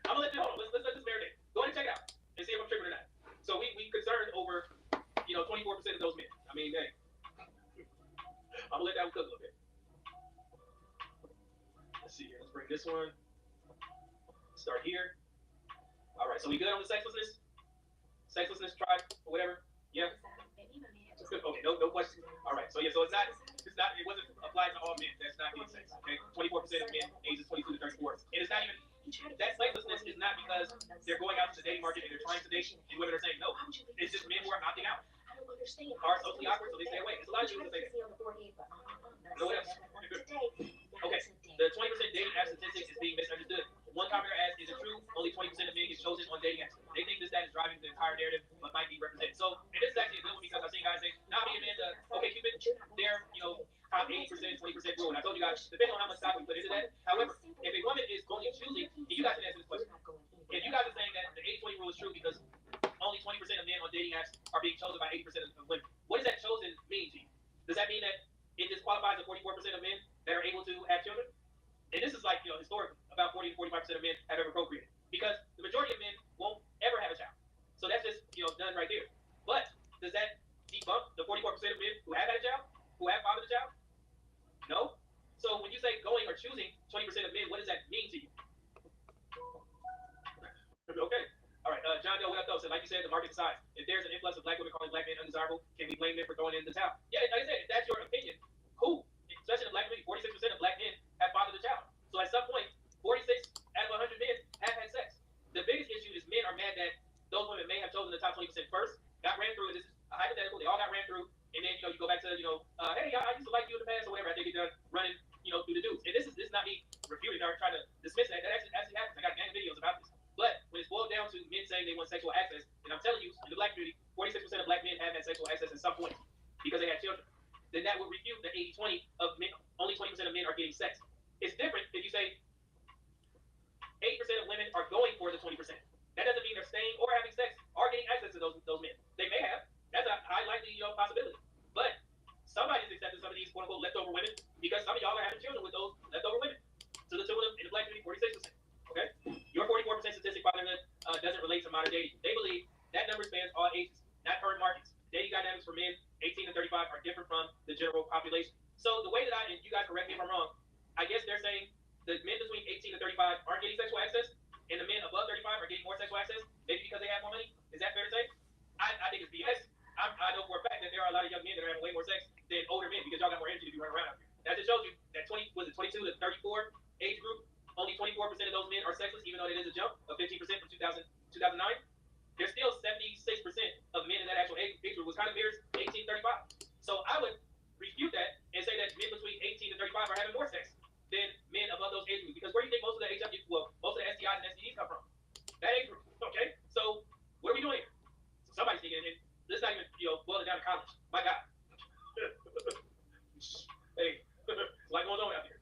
I'm gonna let you hold on. Let's let this marinate. Go ahead and check it out and see if I'm tripping or not. So we concerned over 24% of those men. I mean, hey, I'm gonna let that one cook a little bit. Let's see here. Let's bring this one. Start here. All right. So we good on the sexlessness? Sexlessness tribe or whatever? Yeah. Okay. No questions. All right. So yeah. So it's not. It wasn't applied to all men. That's not getting sex. Okay. 24% of men ages 22 to 34, and it's not even. That sexlessness is not because they're going out to the dating market and they're trying to date and women are saying no. It's just men who are opting out. Are socially awkward, so they stay away. It's a lot of people that say that. No, what else? Okay. The 20% dating app statistic is being misunderstood. One commenter asked, is it true only 20% of men get chosen on dating apps? They think this stat is driving the entire narrative, but might be represented. So, and this is actually a good one because I've seen guys say, nah, me and Amanda, okay, Cupid, they're, top 80%, 20% rule. And I told you guys, depending on how much stock we put into that. However, if a woman is only choosing, and you guys can answer this question. If you guys are saying that the 80-20 rule is true because only 20% of men on dating apps are being chosen by 80% of women, what does that chosen mean to you? Does that mean that it disqualifies the 44% of men that are able to have children? And this is like, historically, about 40 to 45% of men have ever procreated. Because the majority of men won't ever have a child. So that's just, done right there. But does that debunk the 44% of men who have had a child? Who have fathered a child? No? So when you say going or choosing 20% of men, what does that mean to you? Okay. All right. John Doe, what up, though? So like you said, the market decides. If there's an influx of black women calling black men undesirable, can we blame them for throwing in the towel? Yeah, like I said, if that's your opinion, cool. Especially in the black community, 46% of black men have fathered a child. So at some point, 46 out of 100 men have had sex. The biggest issue is men are mad that those women may have chosen the top 20% first, got ran through, and this is a hypothetical, they all got ran through, and then, you go back to, hey, I used to like you in the past or whatever, after they get done running, through the dudes. And this is not me refuting or trying to dismiss that. That actually happens. I got gang videos about this. But when it's boiled down to men saying they want sexual access, and I'm telling you, in the black community, 46% of black men have had sexual access at some point because they had children, then that would refute the 80-20 of men. Only 20% of men are getting sex. It's different if you say 8% of women are going for the 20%. That doesn't mean they're staying or having sex or getting access to those men. They may have. That's a high likely possibility. But somebody's accepting some of these quote unquote leftover women because some of y'all are having children with those leftover women. To the tune of, in the black community, 46%. Okay? Your 44% statistic fatherhood doesn't relate to modern dating. They believe that number spans all ages, not current markets. Dating dynamics for men 18 to 35 are different from the general population. So the way that and you guys correct me if I'm wrong, I guess they're saying the men between 18 to 35 aren't getting sexual access, and the men above 35 are getting more sexual access, maybe because they have more money. Is that fair to say? I think it's BS. I know for a fact that there are a lot of young men that are having way more sex than older men because y'all got more energy to be running around out here. That just shows you that 22 to 34 age group, only 24% of those men are sexless, even though it is a jump of 15% from 2009. There's still 76% of men in that actual age group, which kind of mirrors 18 to 35. So I would refute that and say that men between 18 to 35 are having more sex than men above those age groups. Because where do you think most of the most of the STIs and STDs come from? That age group. Okay? So what are we doing here? So somebody's thinking, and this is not even, boiling down to college. My God. Hey, there's a lot going on out here.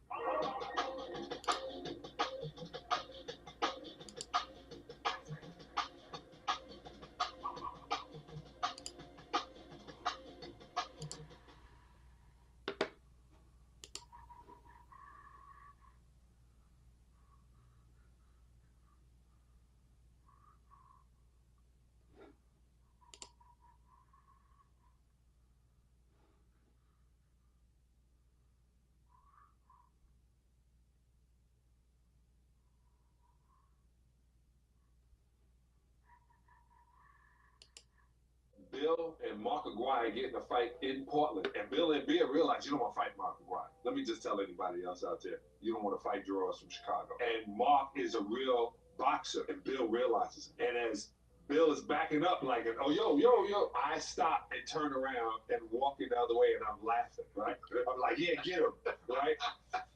Bill and Mark Aguirre get in a fight in Portland, and Bill and Bill realize you don't want to fight Mark Aguirre. Let me just tell anybody else out there, you don't want to fight drawers from Chicago. And Mark is a real boxer, and Bill realizes it. And as Bill is backing up like, oh, yo, I stop and turn around and walk the other way, and I'm laughing, right? I'm like, yeah, get him, right?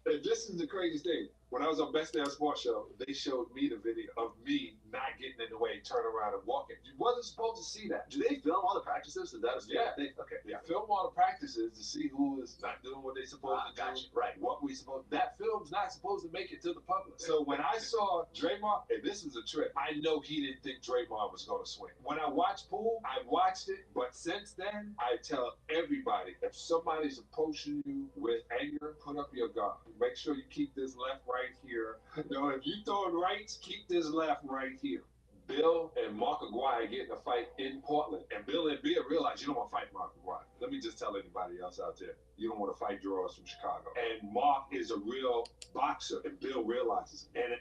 And this is the craziest thing. When I was on Best Damn Sports Show, they showed me the video of me not getting in the way, turn around and walking. You wasn't supposed to see that. Do they film all the practices? Is that Yeah. Okay. They film all the practices to see who is not doing what they supposed to do. Gotcha. Right. What we supposed. That film's not supposed to make it to the public. So when I saw Draymond, and this was a trip, I know he didn't think Draymond was going to swing. When I watched pool, I watched it, but since then, I tell everybody, if somebody's approaching you with anger, put up your guard. Make sure you keep this left right here. If you throwing rights, keep this left right here. Bill and Mark Aguirre get in a fight in Portland, and Bill and Beer realize you don't want to fight Mark Aguirre. Let me just tell anybody else out there, you don't want to fight draws from Chicago. And Mark is a real boxer, and Bill realizes it. And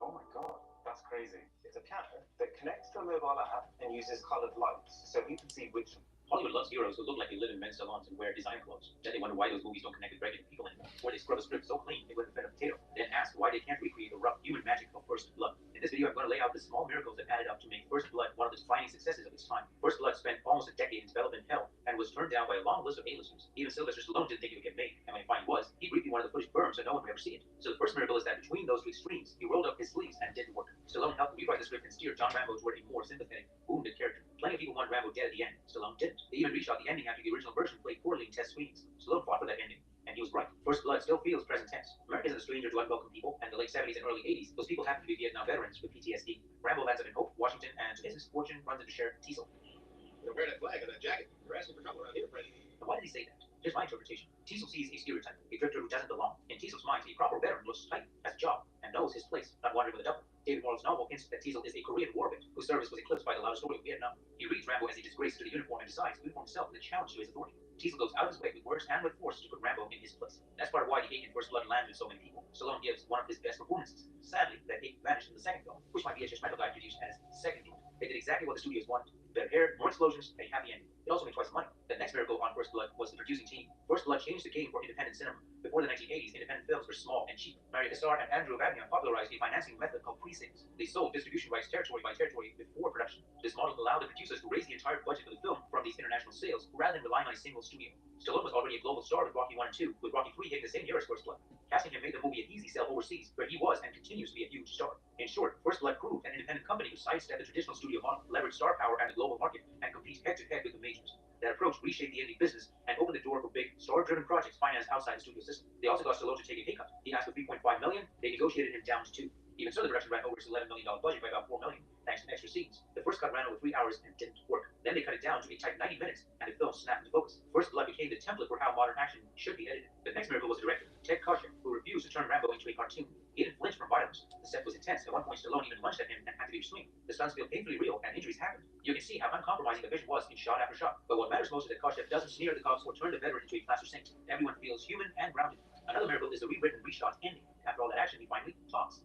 Oh my god, that's crazy. It's a camera that connects to a mobile app and uses colored lights so you can see which. Hollywood loves heroes who look like they live in men's salons and wear designer clothes. Then they wonder why those movies don't connect with regular people anymore. Or they scrub a script so clean they wouldn't fit a potato. Then ask why they can't recreate the rough human magic of First Blood. In this video, I'm going to lay out the small miracles that added up to make First Blood one of the defining successes of its time. First Blood spent almost a decade in development hell and was turned down by a long list of A-listers. Even Sylvester Stallone didn't think it would get made, and when he finally was, he briefly wanted the footage burned so no one would ever see it. So the first miracle is that between those two extremes, he rolled up his sleeves and didn't work. Stallone helped rewrite the script and steer John Rambo toward a more sympathetic, wounded character. Plenty of people want Rambo dead at the end. Stallone didn't. They even reshot the ending after the original version played poorly in test screenings. Stallone fought for that ending, and he was right. First Blood still feels present tense. America isn't a stranger to unwelcome people, and in the late 70s and early 80s, those people happen to be Vietnam veterans with PTSD. Rambo lands up in Hope, Washington, and to his misfortune runs into Sheriff Teasel. Don't wear that flag or that jacket. You're asking for trouble around here, Fred. And why did he say that? Here's my interpretation. Teasel sees a stereotype, a drifter who doesn't belong. In Teasel's mind, a proper veteran looks tight, has a job, and knows his place, not wandering with a double. David Morrow's novel hints that Teasel is a Korean war vet whose service was eclipsed by the loud story of Vietnam. He reads Rambo as a disgrace to the uniform and decides the uniform itself is a challenge to his authority. Teasel goes out of his way with words and with force to put Rambo in his place. That's part of why the hate in First Blood landed so many people. Stallone gives one of his best performances. Sadly, that hate vanished in the second film, which my VHS rental guy introduced as Second Blood. They did exactly what the studios wanted. Better hair, more explosions, a happy ending. It also made twice the money. The next miracle on First Blood was the producing team. First Blood changed the game for independent cinema. Before the 1980s, independent films were small and cheap. Maria Kassar and Andrew Avagnon popularized a financing method called pre-sales. They sold distribution rights territory by territory before production. This model allowed the producers to raise the entire budget for the film from these international sales rather than relying on a single studio. Stallone was already a global star with Rocky 1 and 2, with Rocky 3 hitting the same year as First Blood. Casting him made the movie an easy sell overseas, where he was and continues to be a huge star. In short, First Blood proved an independent company who sidestepped the traditional studio model, leveraged star power and the global market, and compete head-to-head with the majors. That approach reshaped the indie business and opened the door for big, star-driven projects financed outside the studio system. They also got Stallone to take a pay cut. He asked for $3.5 million. They negotiated him down to $2 million. Even so, the production ran over its $11 million budget by about $4 million, thanks to extra scenes. The first cut ran over 3 hours and didn't work. Then they cut it down to a tight 90 minutes, and the film snapped into focus. First Blood became the template for how modern action should be edited. The next miracle was the director, Ted Kosher, who refused to turn Rambo into a cartoon. He didn't flinch from violence. The set was intense. At one point, Stallone even lunged at him and had to be restrained. The stunts feel painfully real, and injuries happened. You can see how uncompromising the vision was in shot after shot. But what matters most is that Kosher doesn't sneer at the cops or turn the veteran into a plaster saint. Everyone feels human and grounded. Another miracle is the rewritten, reshot ending. After all that action, he finally talks.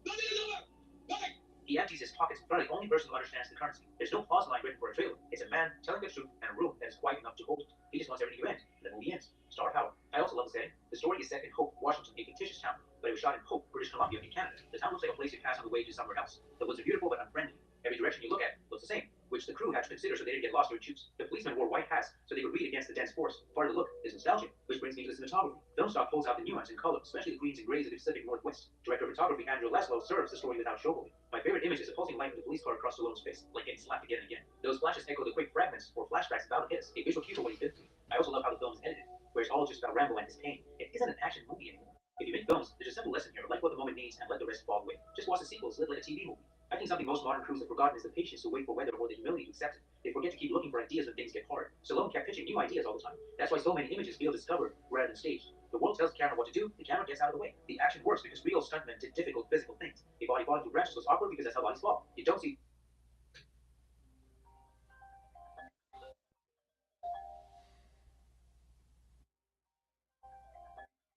He empties his pockets in front of the only person who understands the currency. There's no pause line written for a trailer. It's a man telling the truth in a room that is quiet enough to hold it. He just wants everything to end. The movie ends. Star power. I also love the setting. The story is set in Hope, Washington, a fictitious town, but it was shot in Hope, British Columbia, in Canada. The town looks like a place you pass on the way to somewhere else. The woods are beautiful but unfriendly. Every direction you look at looks the same, which the crew had to consider so they didn't get lost or choose. The policemen wore white hats so they could read against the dense forest. Part of the look is nostalgic, which brings me to the cinematography. Film stock pulls out the nuance in color, especially the greens and grays of the Pacific Northwest. Director of photography Andrew Laszlo serves the story without showboating. My favorite image is a pulsing light of the police car across Stallone's face, like getting slapped again and again. Those flashes echo the quick fragments or flashbacks about his, a visual cue for what he did to me. I also love how the film is edited, where it's all just about Rambo and his pain. It isn't an action movie anymore. If you make films, there's a simple lesson here: like what the moment needs and let the rest fall away. Just watch the sequels, live like a TV movie. I think something most modern crews have forgotten is the patience to wait for weather or the humility to accept it. They forget to keep looking for ideas when things get hard. Stallone kept pitching new ideas all the time. That's why so many images feel discovered rather than staged. The world tells the camera what to do, the camera gets out of the way. The action works because real stuntmen did difficult physical things. A body falling through branches was awkward because that's how bodies fall. You don't see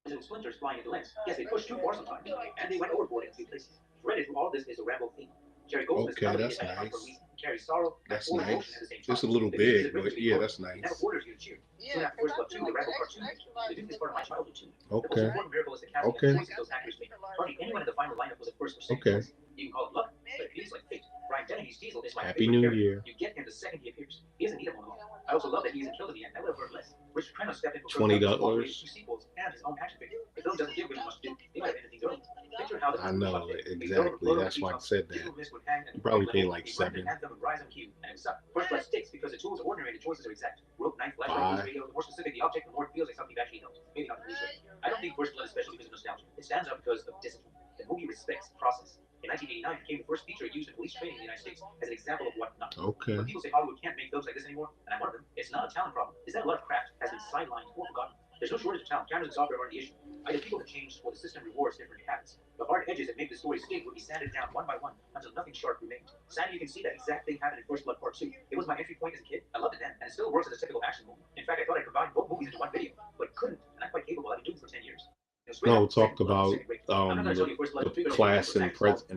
little splinters flying into lens. Yes, they pushed too far sometimes, and they went overboard in a few places. Threaded through all of this is a Rambo theme. Jerry Goldsmith Okay, that's nice. Carries sorrow That's and emotion nice. at the same time. It's a little The music is big, written but to be yeah, broken. that's It never nice. orders you to cheer. Soon after First Blood 2, the Rambo Part 2. The Duke is part of my childhood too. The most Okay. important miracle is the casting Okay. and the choices those actors made. Hardly anyone in the final lineup was a first or second Okay. choice. You can call it luck, but it feels like fate. Brian Dennehy's Diesel is my Happy favorite New character. Year. You get him the second he appears. He doesn't need a monologue. I also love that he isn't killed in the end. I would have heard less. Rich Preno stepped in for $20. 2 sequels and his own action figure. The film doesn't give really much to do. They might have ended things early. Picture how the I know, exactly. That's why I said that. You probably paid like $7. First Blood sticks because the tools are ordinary and the choices are exact. Rope, knife, flashlight, radio. The more specific the object, the more it feels like something you've actually helped. Maybe not the least way. I don't think First Blood is special because of nostalgia. It stands out because of discipline. The movie respects the process. In 1989, it became the first feature used in police training in the United States as an example of what not. Okay. When people say Hollywood can't make films like this anymore, and I'm one of them, it's not a talent problem. It's that a lot of craft has been sidelined or forgotten. There's no shortage of talent. Cameras and software aren't the issue. Either people have changed or the system rewards different habits. The hard edges that make the story stick would be sanded down one by one until nothing sharp remained. Sadly, you can see that exact thing happen in First Blood Part 2. It was my entry point as a kid. I loved it then, and it still works as a typical action movie. In fact, I thought I'd combine both movies into one video, but couldn't, and I'm quite capable. I've been doing it for 10 years. No, talk about the class and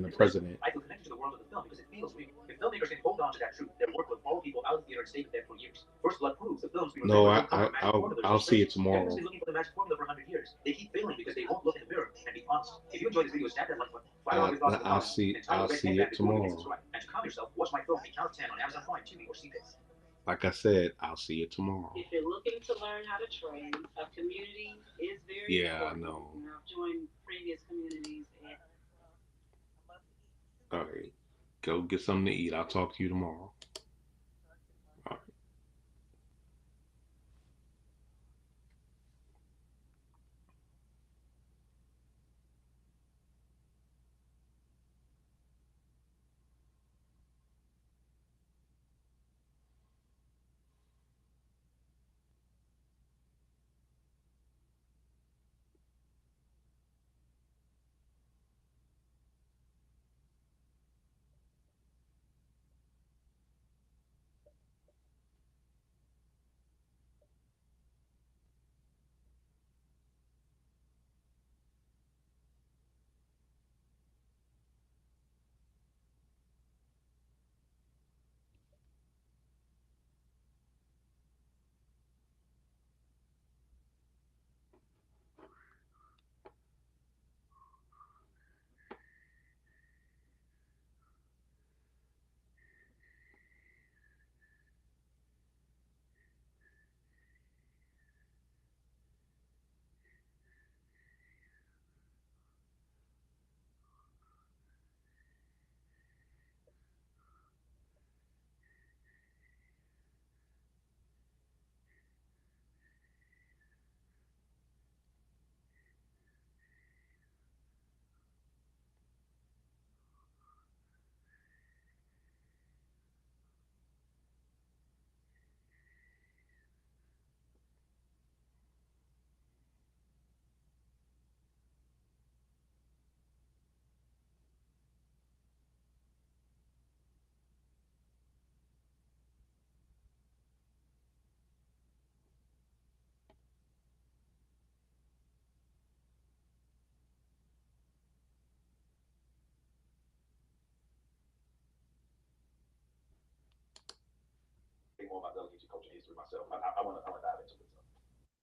the president. I feel connected to the world of the film because it feels real. If filmmakers can hold on to that truth, their work will follow people out of the theater and stay with them for years. First Blood proves the films we No, remember I'll see it tomorrow. Everyone's been looking for the magic formula for 100 years. They keep failing because they won't look in the mirror and be honest. If you enjoyed this video, snap that like button. I'll see it tomorrow. And to calm yourself, watch my film, A Count of 10 on Amazon Prime, Tubi, or CPIX. Like I said, I'll see it tomorrow. If you're looking to learn how to trade, a community is very Yeah, I important. know. I've joined previous communities and All right. Go get something to eat. I'll talk to you tomorrow. All right.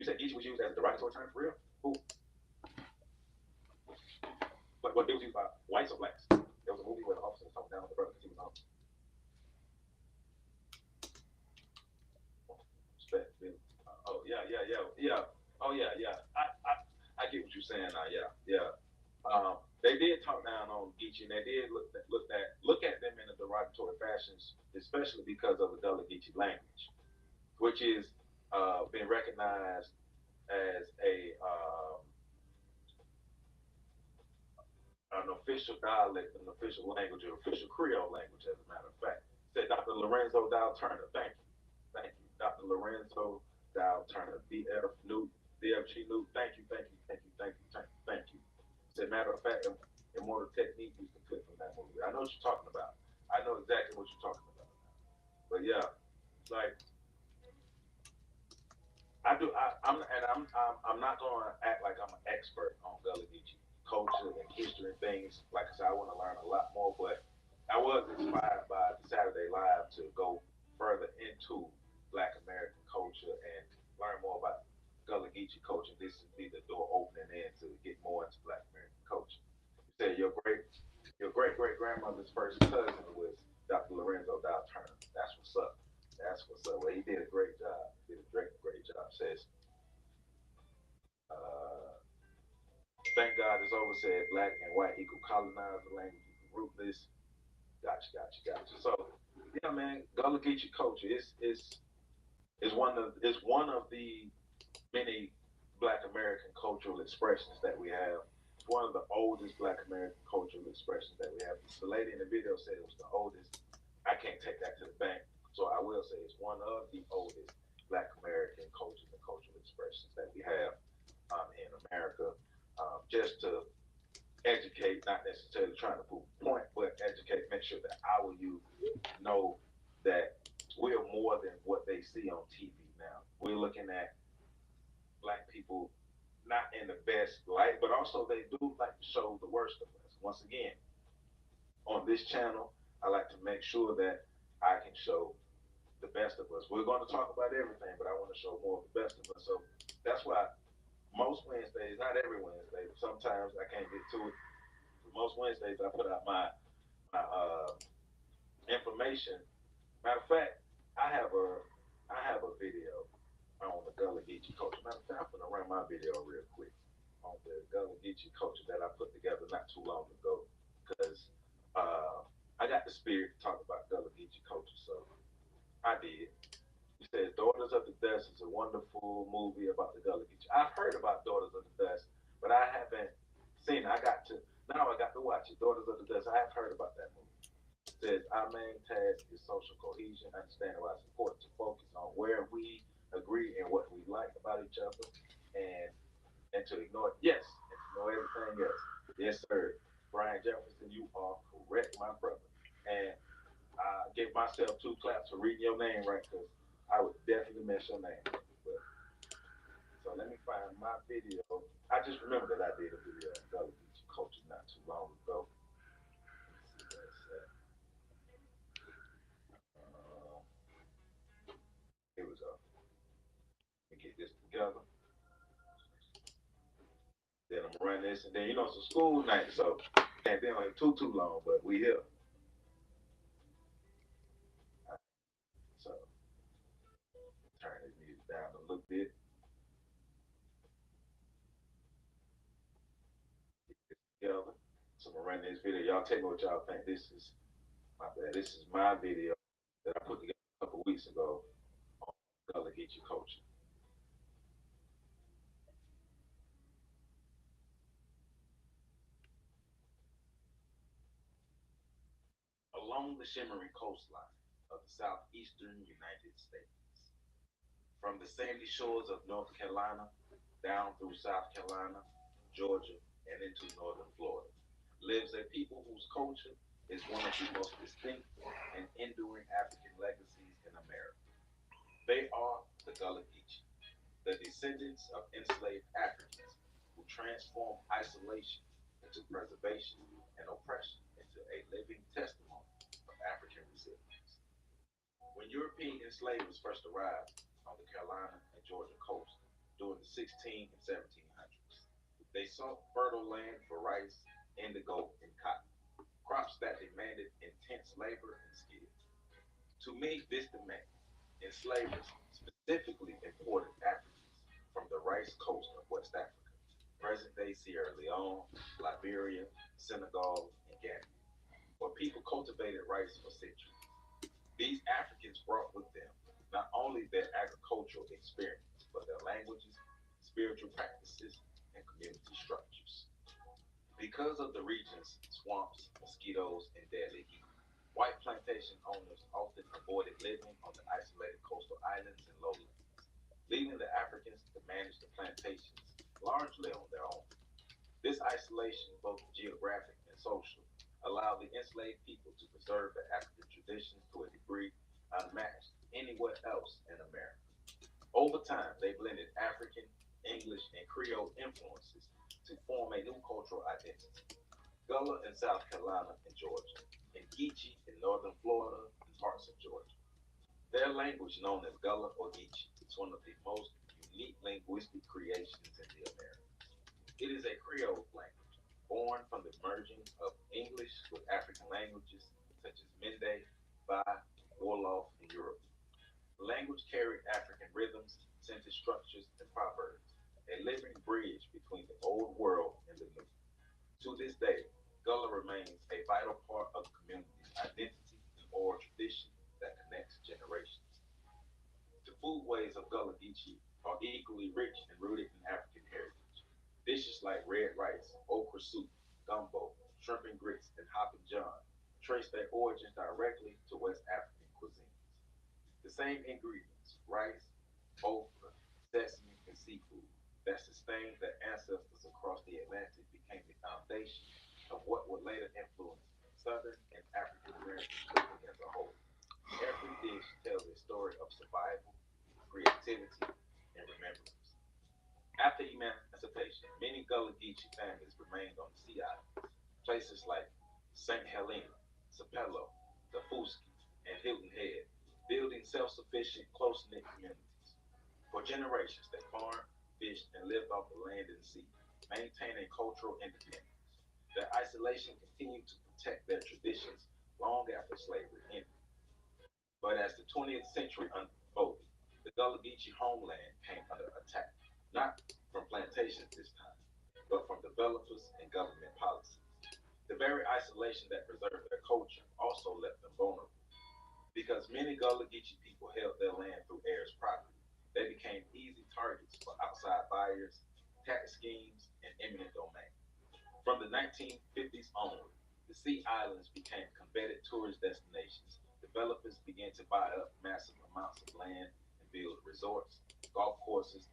said Geechee was used as a derogatory term for real? Who? But it was used by whites or blacks. There was a movie where the officer was talking down on the brother because he was on. Oh yeah. Oh yeah. I get what you're saying now. Yeah. They did talk down on Geechee, and they did look at them in a derogatory fashions, especially because of the Gullah Geechee language, which is been recognized as an official dialect, an official language, or official Creole language, as a matter of fact. Said Dr. Lorenzo Dow Turner. Thank you, Dr. Lorenzo Dow Turner, DFG Newt. Thank you. Said matter of fact, Immortal Technique used to clip from that movie. I know what you're talking about. I know exactly what you're talking about. But yeah, like I'm not going to act like I'm an expert on Gullah Geechee culture and history and things. Like I said, I want to learn a lot more, but I was inspired by the Saturday Live to go further into Black American culture and learn more about Gullah Geechee culture. This would be the door opening in to get more into Black American culture. You said your great grandmother's first cousin was Dr. Lorenzo Dow Turner. That's what's up. Well, he did a great job. Great job. Says, thank God it's over. Said black and white equal colonize the language equal rootless. Gotcha. So yeah, man, Gullah Geechee culture is one of the many Black American cultural expressions that we have. It's one of the oldest Black American cultural expressions that we have. The lady in the video said it was the oldest. I can't take that to the bank, so I will say it's one of the oldest Black American cultures and cultural expressions that we have in America. Just to educate, not necessarily trying to prove a point, but educate, make sure that our youth know that we're more than what they see on TV now. We're looking at Black people not in the best light, but also they do like to show the worst of us. Once again, on this channel, I like to make sure that I can show the best of us. We're going to talk about everything, but I want to show more of the best of us. So that's why most Wednesdays, not every Wednesday, sometimes I can't get to it. Most Wednesdays I put out my information. Matter of fact, I have a video on the Gullah Geechee culture. Matter of fact, I'm gonna run my video real quick on the Gullah Geechee culture that I put together not too long ago, because I got the spirit to talk about Gullah Geechee culture, so I did. He says Daughters of the Dust is a wonderful movie about the Gullah Geechee. I've heard about Daughters of the Dust, but I haven't seen it. I got to watch it. Daughters of the Dust. I have heard about that movie. It says our main task is social cohesion, understanding why it's important to focus on where we agree and what we like about each other, and to ignore everything else. Yes, sir. Brian Jefferson, you are correct, my brother. And I give myself 2 claps for reading your name right, because I would definitely mess your name. But, so let me find my video. I just remember that I did a video on Gullah Geechee culture not too long ago. Here we go. Let me get this together. Then I'm gonna run this, and then it's a school night, so can't be on here too long, but we here. So turn this music down a little bit. Get this together. So I'm gonna run this video. Y'all tell me what y'all think. This is my video that I put together a couple weeks ago on Gullah Geechee culture. Along the shimmering coastline of the southeastern United States, from the sandy shores of North Carolina down through South Carolina, Georgia, and into northern Florida, lives a people whose culture is one of the most distinct and enduring African legacies in America. They are the Gullah Geechee, the descendants of enslaved Africans who transformed isolation into preservation and oppression into a living testimony of African resilience. When European enslavers first arrived on the Carolina and Georgia coast, during the 16 and 1700s. They sought fertile land for rice, indigo, and cotton, crops that demanded intense labor and skill. To meet this demand, enslavers specifically imported Africans from the rice coast of West Africa, present-day Sierra Leone, Liberia, Senegal, and Gambia, where people cultivated rice for centuries. These Africans brought with them not only their agricultural experience, but their languages, spiritual practices, and community structures. Because of the region's swamps, mosquitoes, and deadly heat, white plantation owners often avoided living on the isolated coastal islands and lowlands, leaving the Africans to manage the plantations largely on their own. This isolation, both geographic and social, allowed the enslaved people to preserve their African traditions to a degree unmatched anywhere else in America. Over time, they blended African, English, and Creole influences to form a new cultural identity. Gullah in South Carolina and Georgia, and Geechee in northern Florida and parts of Georgia. Their language, known as Gullah or Geechee, is one of the most unique linguistic creations in the Americas. It is a Creole language born from the merging of English with African languages such as Mende, Ba, Wolof, and Yoruba. The language carried African rhythms, sentence structures, and proverbs, a living bridge between the old world and the new. To this day, Gullah remains a vital part of the community's identity and oral tradition that connects generations. The foodways of Gullah Geechee are equally rich and rooted in African heritage. Dishes like red rice, okra soup, gumbo, shrimp and grits, and hop and john trace their origins directly to West African cuisines. The same ingredients, rice, okra, sesame, and seafood, that sustained their ancestors across the Atlantic became the foundation of what would later influence Southern and African American cooking as a whole. Every dish tells a story of survival, creativity, and remembrance. After emancipation, many Gullah Geechee families remained on the Sea Islands, places like St. Helena, Sapelo, Dafuski, and Hilton Head, building self-sufficient, close-knit communities. For generations, they farmed, fished, and lived off the land and sea, maintaining cultural independence. Their isolation continued to protect their traditions long after slavery ended. But as the 20th century unfolded, the Gullah Geechee homeland came under attack, not from plantations this time, but from developers and government policies. The very isolation that preserved their culture also left them vulnerable. Because many Gullah Geechee people held their land through heirs property, they became easy targets for outside buyers, tax schemes, and eminent domain. From the 1950s onward, the Sea Islands became coveted tourist destinations. Developers began to buy up massive amounts of land and build resorts, golf courses,